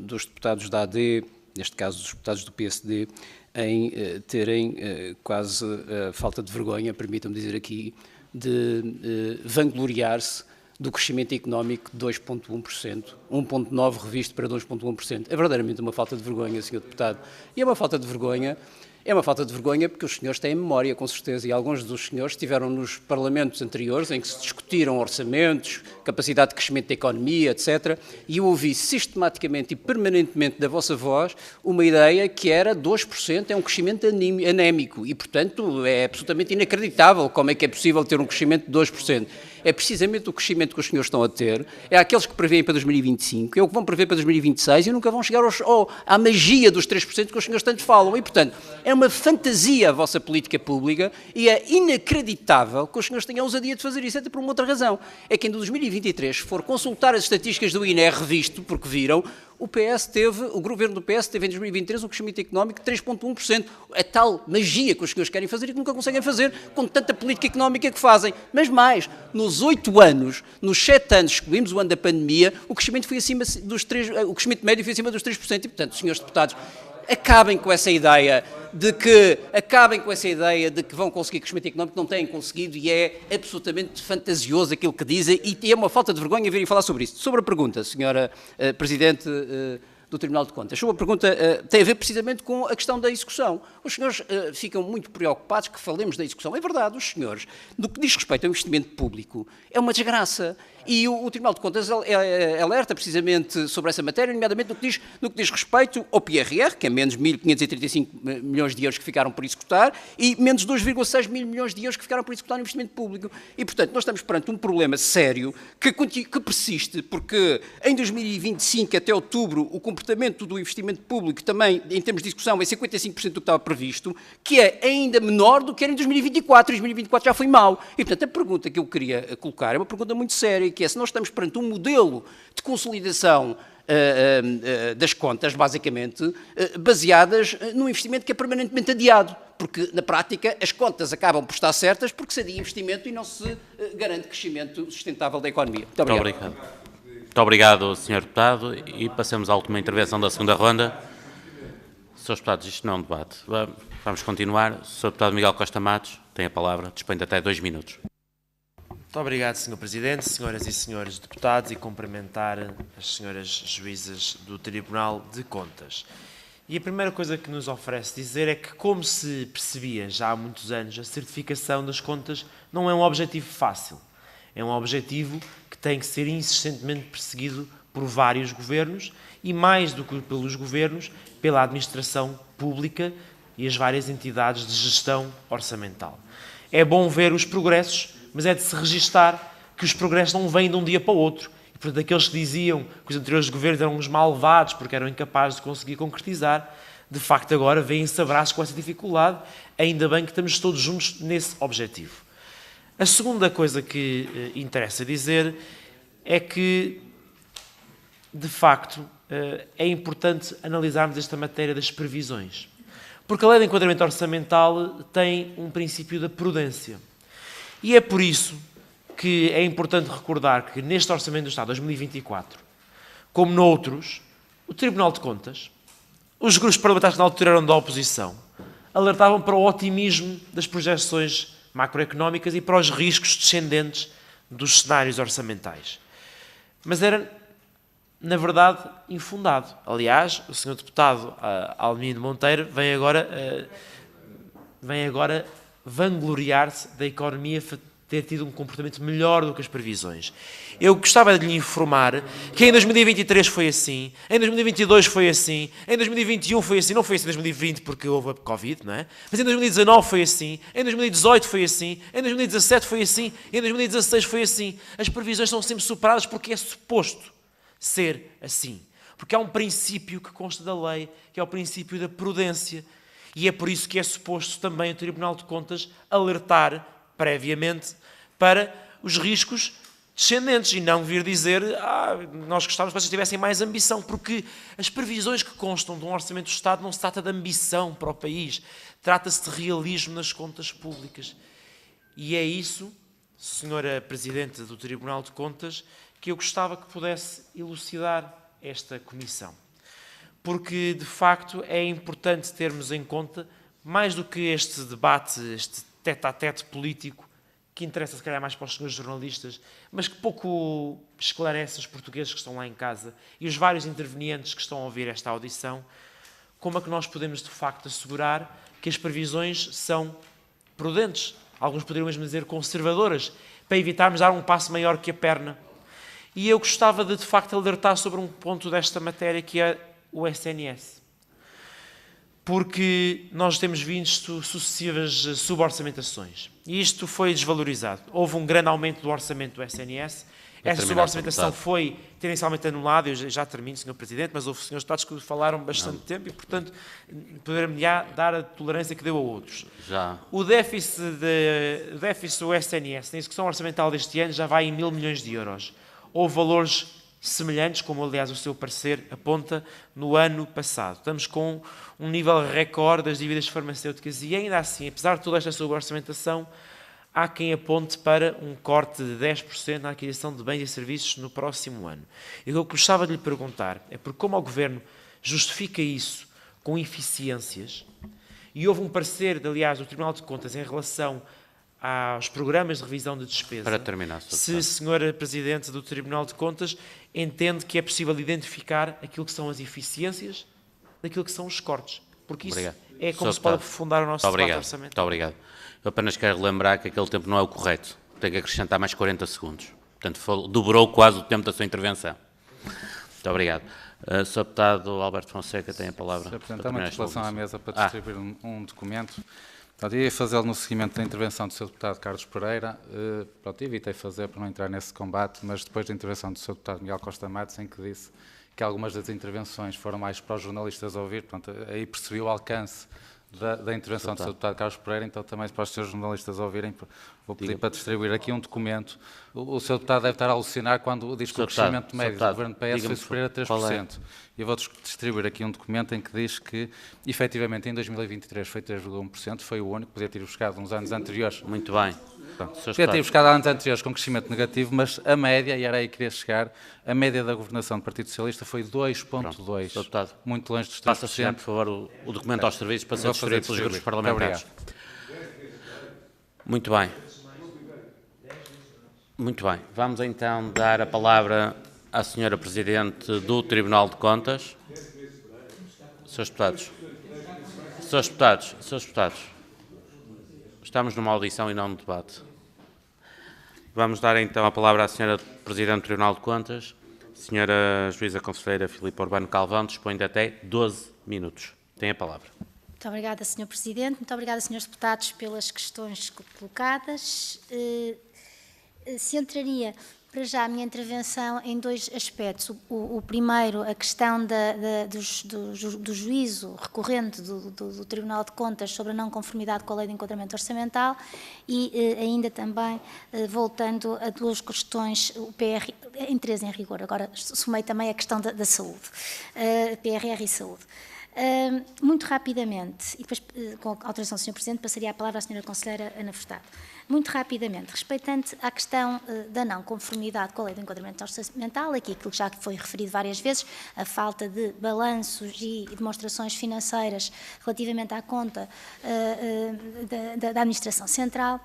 dos deputados da AD, neste caso dos deputados do PSD, em terem quase falta de vergonha, permitam-me dizer aqui, de vangloriar-se do crescimento económico de 2,1%, 1,9% revisto para 2,1%. É verdadeiramente uma falta de vergonha, Sr. Deputado. E é uma falta de vergonha porque os senhores têm memória, com certeza, e alguns dos senhores estiveram nos parlamentos anteriores em que se discutiram orçamentos, capacidade de crescimento da economia, etc. E eu ouvi sistematicamente e permanentemente da vossa voz uma ideia que era 2% é um crescimento anémico e, portanto, é absolutamente inacreditável como é que é possível ter um crescimento de 2%. É precisamente o crescimento que os senhores estão a ter, é aqueles que prevêem para 2025, é o que vão prever para 2026 e nunca vão chegar à magia dos 3% que os senhores tanto falam. E, portanto, é uma fantasia a vossa política pública e é inacreditável que os senhores tenham a ousadia de fazer isso, até por uma outra razão. É que em 2023, se for consultar as estatísticas do INE revisto, porque viram, o governo do PS teve em 2023 um crescimento económico de 3,1%. A tal magia que os senhores querem fazer e que nunca conseguem fazer com tanta política económica que fazem. Mas mais, nos 8 anos, nos 7 anos, excluímos o ano da pandemia, o crescimento foi acima dos 3%, o crescimento médio foi acima dos 3%. E, portanto, senhores deputados, acabem com essa ideia de que vão conseguir crescimento económico, não têm conseguido e é absolutamente fantasioso aquilo que dizem e é uma falta de vergonha virem falar sobre isso. Sobre a pergunta, Sra. Presidente do Tribunal de Contas, sobre a pergunta tem a ver precisamente com a questão da execução. Os senhores ficam muito preocupados que falemos da execução. É verdade, os senhores, no que diz respeito ao investimento público, é uma desgraça. E o Tribunal de Contas alerta precisamente sobre essa matéria, nomeadamente no que diz respeito ao PRR, que é menos 1.535 milhões de euros que ficaram por executar, e menos 2,6 mil milhões de euros que ficaram por executar no investimento público. E, portanto, nós estamos perante um problema sério que persiste, porque em 2025, até outubro, o comportamento do investimento público também, em termos de execução, é 55% do que estava previsto, que é ainda menor do que era em 2024. Em 2024 já foi mau. E, portanto, a pergunta que eu queria colocar é uma pergunta muito séria, que é se nós estamos perante um modelo de consolidação das contas, basicamente, baseadas num investimento que é permanentemente adiado, porque, na prática, as contas acabam por estar certas porque se adia investimento e não se garante crescimento sustentável da economia. Muito obrigado. Muito obrigado, Sr. Deputado. E passamos à última intervenção da segunda ronda. Srs. Deputados, isto não é um debate. Vamos continuar. Sr. Deputado Miguel Costa Matos tem a palavra. Dispõe de até 2 minutos. Muito obrigado, Sr. Presidente, senhoras e senhores deputados, e cumprimentar as senhoras juízas do Tribunal de Contas. E a primeira coisa que nos oferece dizer é que, como se percebia já há muitos anos, a certificação das contas não é um objetivo fácil. É um objetivo que tem que ser insistentemente perseguido por vários governos e, mais do que pelos governos, pela administração pública e as várias entidades de gestão orçamental. É bom ver os progressos, mas é de se registar que os progressos não vêm de um dia para o outro. E, portanto, aqueles que diziam que os anteriores governos eram uns malvados porque eram incapazes de conseguir concretizar, de facto agora vêm-se abraços com essa dificuldade. Ainda bem que estamos todos juntos nesse objetivo. A segunda coisa que interessa dizer é que, de facto, é importante analisarmos esta matéria das previsões. Porque a Lei de Enquadramento Orçamental tem um princípio da prudência. E é por isso que é importante recordar que neste Orçamento do Estado 2024, como noutros, o Tribunal de Contas, os grupos parlamentares que na altura eram da oposição, alertavam para o otimismo das projeções macroeconómicas e para os riscos descendentes dos cenários orçamentais. Mas era, na verdade, infundado. Aliás, o Sr. Deputado Almino Monteiro vem agora vangloriar-se da economia ter tido um comportamento melhor do que as previsões. Eu gostava de lhe informar que em 2023 foi assim, em 2022 foi assim, em 2021 foi assim, não foi assim em 2020 porque houve a Covid, não é? Mas em 2019 foi assim, em 2018 foi assim, em 2017 foi assim, em 2016 foi assim. As previsões são sempre superadas porque é suposto ser assim. Porque há um princípio que consta da lei, que é o princípio da prudência. E é por isso que é suposto também o Tribunal de Contas alertar previamente para os riscos descendentes e não vir dizer nós gostávamos que vocês tivessem mais ambição, porque as previsões que constam de um orçamento do Estado não se trata de ambição para o país, trata-se de realismo nas contas públicas. E é isso, Senhora Presidente do Tribunal de Contas, que eu gostava que pudesse elucidar esta comissão. Porque, de facto, é importante termos em conta, mais do que este debate, este tete-a-tete político, que interessa se calhar mais para os senhores jornalistas, mas que pouco esclarece os portugueses que estão lá em casa e os vários intervenientes que estão a ouvir esta audição, como é que nós podemos, de facto, assegurar que as previsões são prudentes, alguns poderiam mesmo dizer conservadoras, para evitarmos dar um passo maior que a perna. E eu gostava de facto, alertar sobre um ponto desta matéria, que é o SNS. Porque nós temos visto sucessivas suborçamentações. E isto foi desvalorizado. Houve um grande aumento do orçamento do SNS. Essa suborçamentação foi tendencialmente anulada. Eu já termino, Sr. Presidente, mas houve senhores deputados que falaram bastante tempo e, portanto, poder-me dar a tolerância que deu a outros. Já. O déficit do SNS, na execução orçamental deste ano, já vai em 1.000 milhões de euros. Houve valores semelhantes, como aliás o seu parecer aponta, no ano passado. Estamos com um nível recorde das dívidas farmacêuticas e ainda assim, apesar de toda esta suborçamentação, há quem aponte para um corte de 10% na aquisição de bens e serviços no próximo ano. E o que eu gostava de lhe perguntar é porque como o Governo justifica isso com eficiências, e houve um parecer, aliás, do Tribunal de Contas em relação aos programas de revisão de despesa. Para terminar, se, Senhora Presidente do Tribunal de Contas, entende que é possível identificar aquilo que são as eficiências daquilo que são os cortes. Porque isso é como se pode aprofundar o nosso debate orçamental. Muito obrigado. Eu apenas quero lembrar que aquele tempo não é o correto. Tem que acrescentar mais 40 segundos. Portanto, dobrou quase o tempo da sua intervenção. Muito obrigado. Sr. Deputado Alberto Fonseca tem a palavra. Sr. Presidente, há uma interpelação à mesa para distribuir um documento. Portanto, eu ia fazê-lo no seguimento da intervenção do Sr. Deputado Carlos Pereira. Pronto, evitei fazer para não entrar nesse combate, mas depois da intervenção do Sr. Deputado Miguel Costa Matos, em que disse que algumas das intervenções foram mais para os jornalistas ouvir, portanto, aí percebi o alcance da intervenção do Sr. Deputado Carlos Pereira, então também para os senhores jornalistas ouvirem, vou pedir para distribuir aqui um documento. O Sr. Deputado deve estar a alucinar quando diz que o crescimento médio do Governo PS foi superior a 3%. Eu vou distribuir aqui um documento em que diz que, efetivamente, em 2023 foi 3,1%, foi o único, podia ter buscado uns anos anteriores. Muito bem. Podia ter buscado anos anteriores com crescimento negativo, mas a média, e era aí que queria chegar, a média da governação do Partido Socialista foi 2,2%. Muito longe dos 3%. Passa a chegar, por favor, o documento aos serviços para ser distribuído pelos grupos parlamentares. Muito bem. Muito bem. Vamos então dar a palavra à Senhora Presidente do Tribunal de Contas. Senhores deputados. Senhores deputados. Senhores deputados. Estamos numa audição e não num debate. Vamos dar então a palavra à Senhora Presidente do Tribunal de Contas, Senhora Juíza Conselheira Filipe Urbano Calvão, dispõe de até 12 minutos. Tem a palavra. Muito obrigada, Sr. Presidente. Muito obrigada, Srs. Deputados, pelas questões colocadas. Centraria para já a minha intervenção em dois aspectos. O primeiro, a questão do juízo recorrente do Tribunal de Contas sobre a não conformidade com a Lei de Enquadramento Orçamental e ainda também, voltando a duas questões, o PR, em três em rigor, agora somei também a questão da saúde, PRR e saúde. Muito rapidamente, e depois, com a autorização do Sr. Presidente, passaria a palavra à Sra. Conselheira Ana Furtado. Muito rapidamente, respeitante à questão da não conformidade com a Lei de Enquadramento Orçamental, aqui aquilo que já foi referido várias vezes, a falta de balanços e demonstrações financeiras relativamente à conta da Administração Central.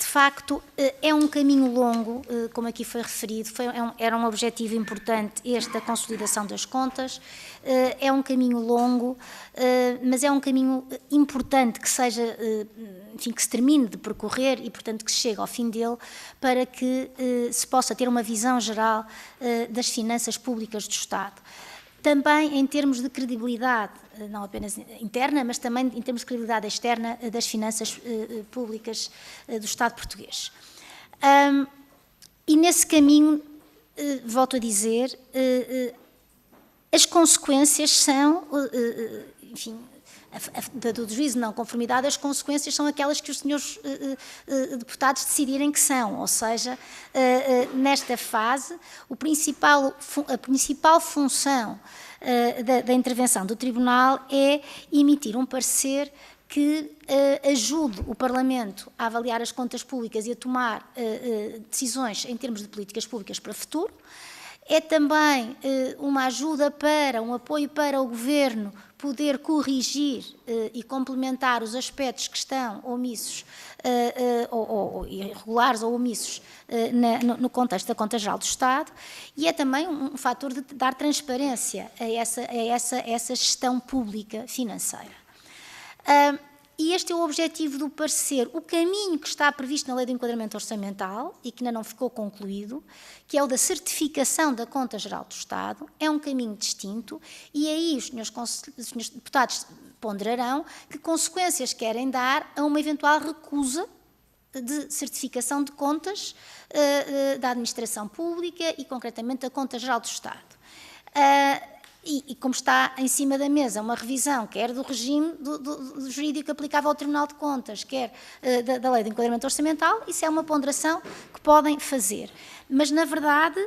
de facto, é um caminho longo, como aqui foi referido, era um objetivo importante este da consolidação das contas, é um caminho longo, mas é um caminho importante que seja, enfim, que se termine de percorrer e, portanto, que se chegue ao fim dele para que se possa ter uma visão geral das finanças públicas do Estado. Também em termos de credibilidade, não apenas interna, mas também em termos de credibilidade externa das finanças públicas do Estado português. E nesse caminho, volto a dizer, as consequências são, enfim, do juízo de não conformidade, as consequências são aquelas que os senhores deputados decidirem que são, ou seja, nesta fase, a principal função da intervenção do Tribunal é emitir um parecer que ajude o Parlamento a avaliar as contas públicas e a tomar decisões em termos de políticas públicas para o futuro. É também uma ajuda um apoio para o Governo poder corrigir e complementar os aspectos que estão omissos, ou irregulares ou omissos no contexto da Conta Geral do Estado, e é também um fator de dar transparência a essa gestão pública financeira. E este é o objetivo do parecer. O caminho que está previsto na Lei de Enquadramento Orçamental e que ainda não ficou concluído, que é o da certificação da Conta Geral do Estado, é um caminho distinto e aí os senhores deputados ponderarão que consequências querem dar a uma eventual recusa de certificação de contas da administração pública e, concretamente, da Conta Geral do Estado. E como está em cima da mesa uma revisão, quer do regime do jurídico aplicável ao Tribunal de Contas, quer da Lei de Enquadramento Orçamental, isso é uma ponderação que podem fazer. Mas, na verdade,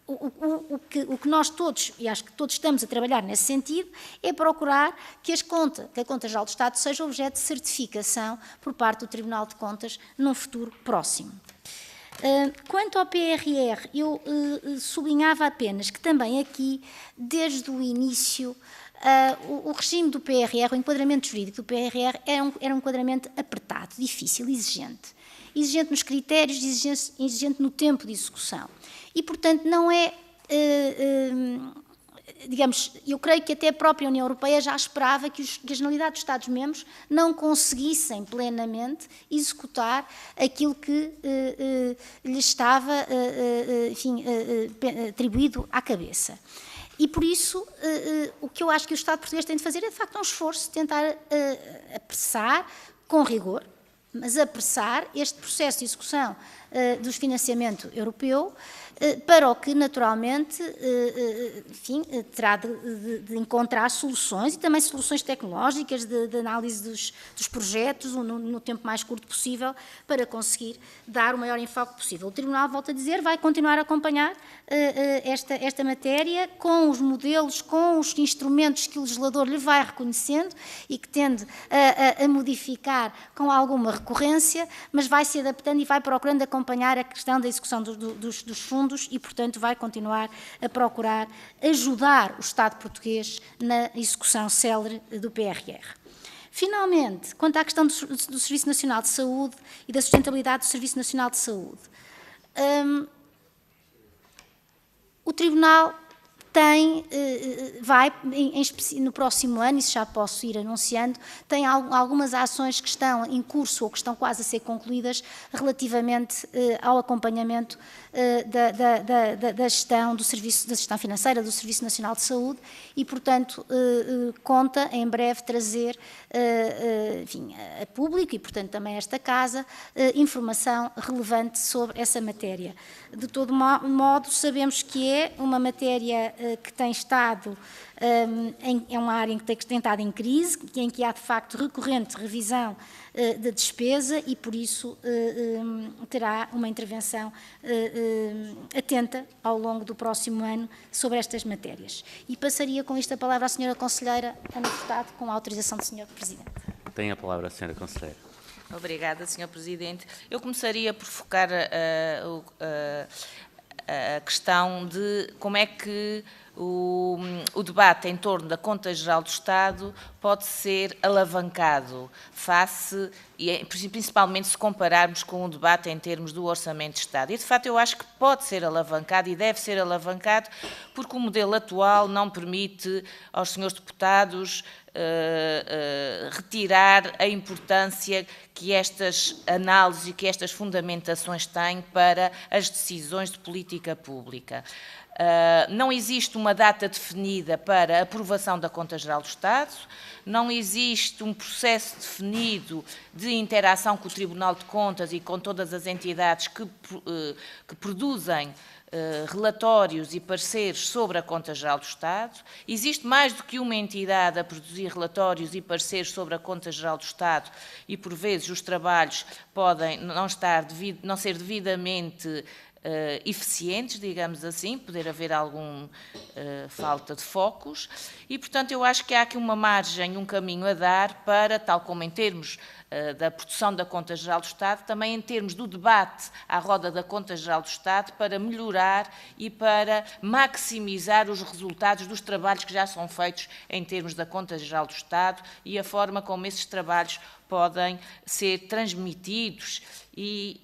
o que nós todos, e acho que todos estamos a trabalhar nesse sentido, é procurar que a Conta Geral do Estado seja objeto de certificação por parte do Tribunal de Contas num futuro próximo. Quanto ao PRR, eu sublinhava apenas que também aqui, desde o início, o regime do PRR, o enquadramento jurídico do PRR era um enquadramento apertado, difícil, exigente. Exigente nos critérios, exigente no tempo de execução. E, portanto, não é... digamos, eu creio que até a própria União Europeia já esperava que a Generalidade dos Estados-membros não conseguissem plenamente executar aquilo que lhes estava, enfim, atribuído à cabeça. E, por isso, o que eu acho que o Estado português tem de fazer é, de facto, um esforço de tentar apressar, com rigor, mas apressar este processo de execução do financiamento europeu, para o que, naturalmente, enfim, terá de encontrar soluções e também soluções tecnológicas de análise dos projetos no tempo mais curto possível para conseguir dar o maior enfoque possível. O Tribunal, volto a dizer, vai continuar a acompanhar esta matéria com os modelos, com os instrumentos que o legislador lhe vai reconhecendo e que tende a modificar com alguma recorrência, mas vai se adaptando e vai procurando acompanhar a questão da execução dos fundos e, portanto, vai continuar a procurar ajudar o Estado português na execução célere do PRR. Finalmente, quanto à questão do Serviço Nacional de Saúde e da sustentabilidade do Serviço Nacional de Saúde, o Tribunal vai, no próximo ano, isso já posso ir anunciando, tem algumas ações que estão em curso ou que estão quase a ser concluídas relativamente ao acompanhamento da gestão da gestão financeira do Serviço Nacional de Saúde e, portanto, conta em breve trazer, enfim, a público e, portanto, também a esta Casa, informação relevante sobre essa matéria. De todo modo, sabemos que é uma matéria que tem estado, é uma área em que tem estado em crise, em que há, de facto, recorrente revisão da despesa e, por isso, terá uma intervenção atenta ao longo do próximo ano sobre estas matérias. E passaria com isto a palavra à Sra. Conselheira Ana Furtado, com a autorização do Sr. Presidente. Tem a palavra a Sra. Conselheira. Obrigada, Sr. Presidente. Eu começaria por focar a questão de como é que o debate em torno da Conta Geral do Estado pode ser alavancado face, e principalmente se compararmos com o debate em termos do Orçamento de Estado. E, de facto, eu acho que pode ser alavancado e deve ser alavancado porque o modelo atual não permite aos senhores deputados retirar a importância que estas análises e que estas fundamentações têm para as decisões de política pública. Não existe uma data definida para a aprovação da Conta Geral do Estado, não existe um processo definido de interação com o Tribunal de Contas e com todas as entidades que produzem relatórios e pareceres sobre a Conta Geral do Estado. Existe mais do que uma entidade a produzir relatórios e pareceres sobre a Conta Geral do Estado e, por vezes, os trabalhos podem não ser devidamente eficientes, digamos assim, poder haver alguma falta de focos e, portanto, eu acho que há aqui uma margem, um caminho a dar para, tal como em termos da produção da Conta Geral do Estado, também em termos do debate à roda da Conta Geral do Estado, para melhorar e para maximizar os resultados dos trabalhos que já são feitos em termos da Conta Geral do Estado e a forma como esses trabalhos podem ser transmitidos e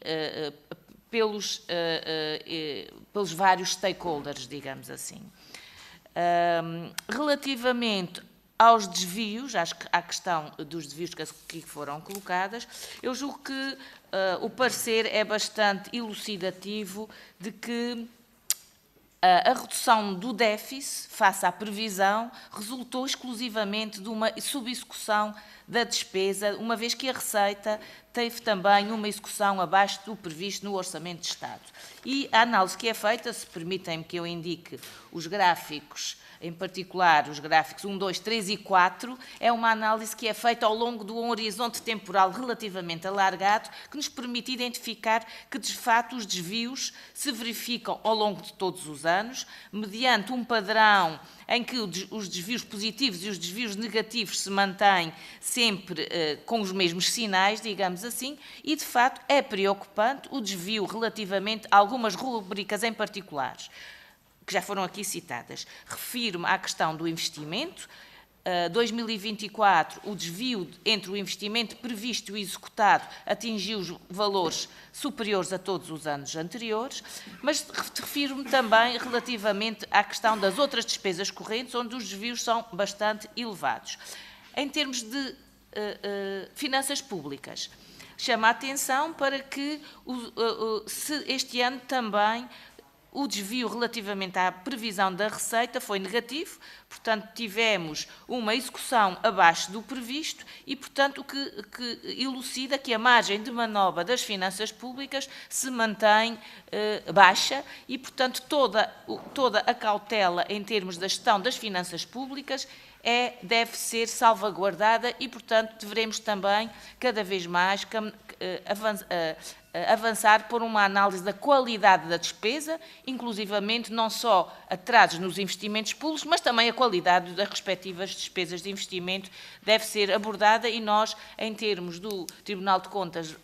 pelos vários stakeholders, digamos assim. Relativamente aos desvios, à questão dos desvios que aqui foram colocadas, eu julgo que o parecer é bastante elucidativo de que a redução do déficit, face à previsão, resultou exclusivamente de uma subexecução da despesa, uma vez que a receita teve também uma execução abaixo do previsto no Orçamento de Estado. E a análise que é feita, se permitem-me que eu indique os gráficos, em particular os gráficos 1, 2, 3 e 4, é uma análise que é feita ao longo de um horizonte temporal relativamente alargado, que nos permite identificar que, de facto, os desvios se verificam ao longo de todos os anos, mediante um padrão em que os desvios positivos e os desvios negativos se mantêm sempre com os mesmos sinais, digamos assim, e, de facto, é preocupante o desvio relativamente a algumas rubricas em particulares, que já foram aqui citadas. Refiro-me à questão do investimento. 2024, o desvio entre o investimento previsto e executado atingiu os valores superiores a todos os anos anteriores, mas refiro-me também relativamente à questão das outras despesas correntes, onde os desvios são bastante elevados. Em termos de finanças públicas, chama a atenção para que este ano também o desvio relativamente à previsão da receita foi negativo, portanto, tivemos uma execução abaixo do previsto e, portanto, o que elucida que a margem de manobra das finanças públicas se mantém baixa e, portanto, toda a cautela em termos da gestão das finanças públicas deve ser salvaguardada e, portanto, devemos também, cada vez mais, avançar por uma análise da qualidade da despesa, inclusivamente não só atrasos nos investimentos públicos, mas também a qualidade das respectivas despesas de investimento deve ser abordada e nós, em termos do Tribunal de Contas,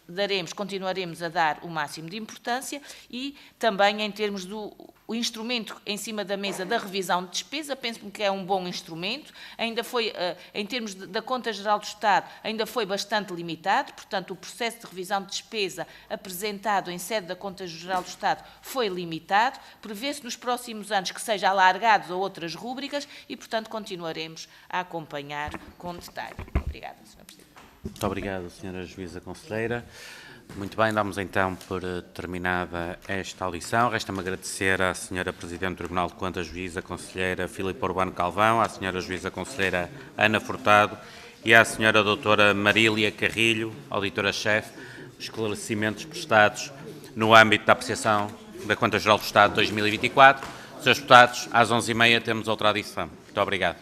continuaremos a dar o máximo de importância e também em termos do instrumento em cima da mesa da revisão de despesa, penso-me que é um bom instrumento, ainda foi, em termos da Conta Geral do Estado, ainda foi bastante limitado, portanto, o processo de revisão de despesa apresentado em sede da Conta Geral do Estado foi limitado, prevê-se nos próximos anos que seja alargado a outras rúbricas e, portanto, continuaremos a acompanhar com detalhe. Obrigada, Sr. Presidente. Muito obrigado, Sra. Juíza Conselheira. Muito bem, damos então por terminada esta audição. Resta-me agradecer à Sra. Presidente do Tribunal de Contas, Juíza Conselheira Filipe Urbano Calvão, à Sra. Juíza Conselheira Ana Furtado e à Sra. Doutora Marília Carrilho, Auditora-Chefe, os esclarecimentos prestados no âmbito da apreciação da Conta Geral do Estado de 2024. Srs. Deputados, às 11h30 temos outra audição. Muito obrigado.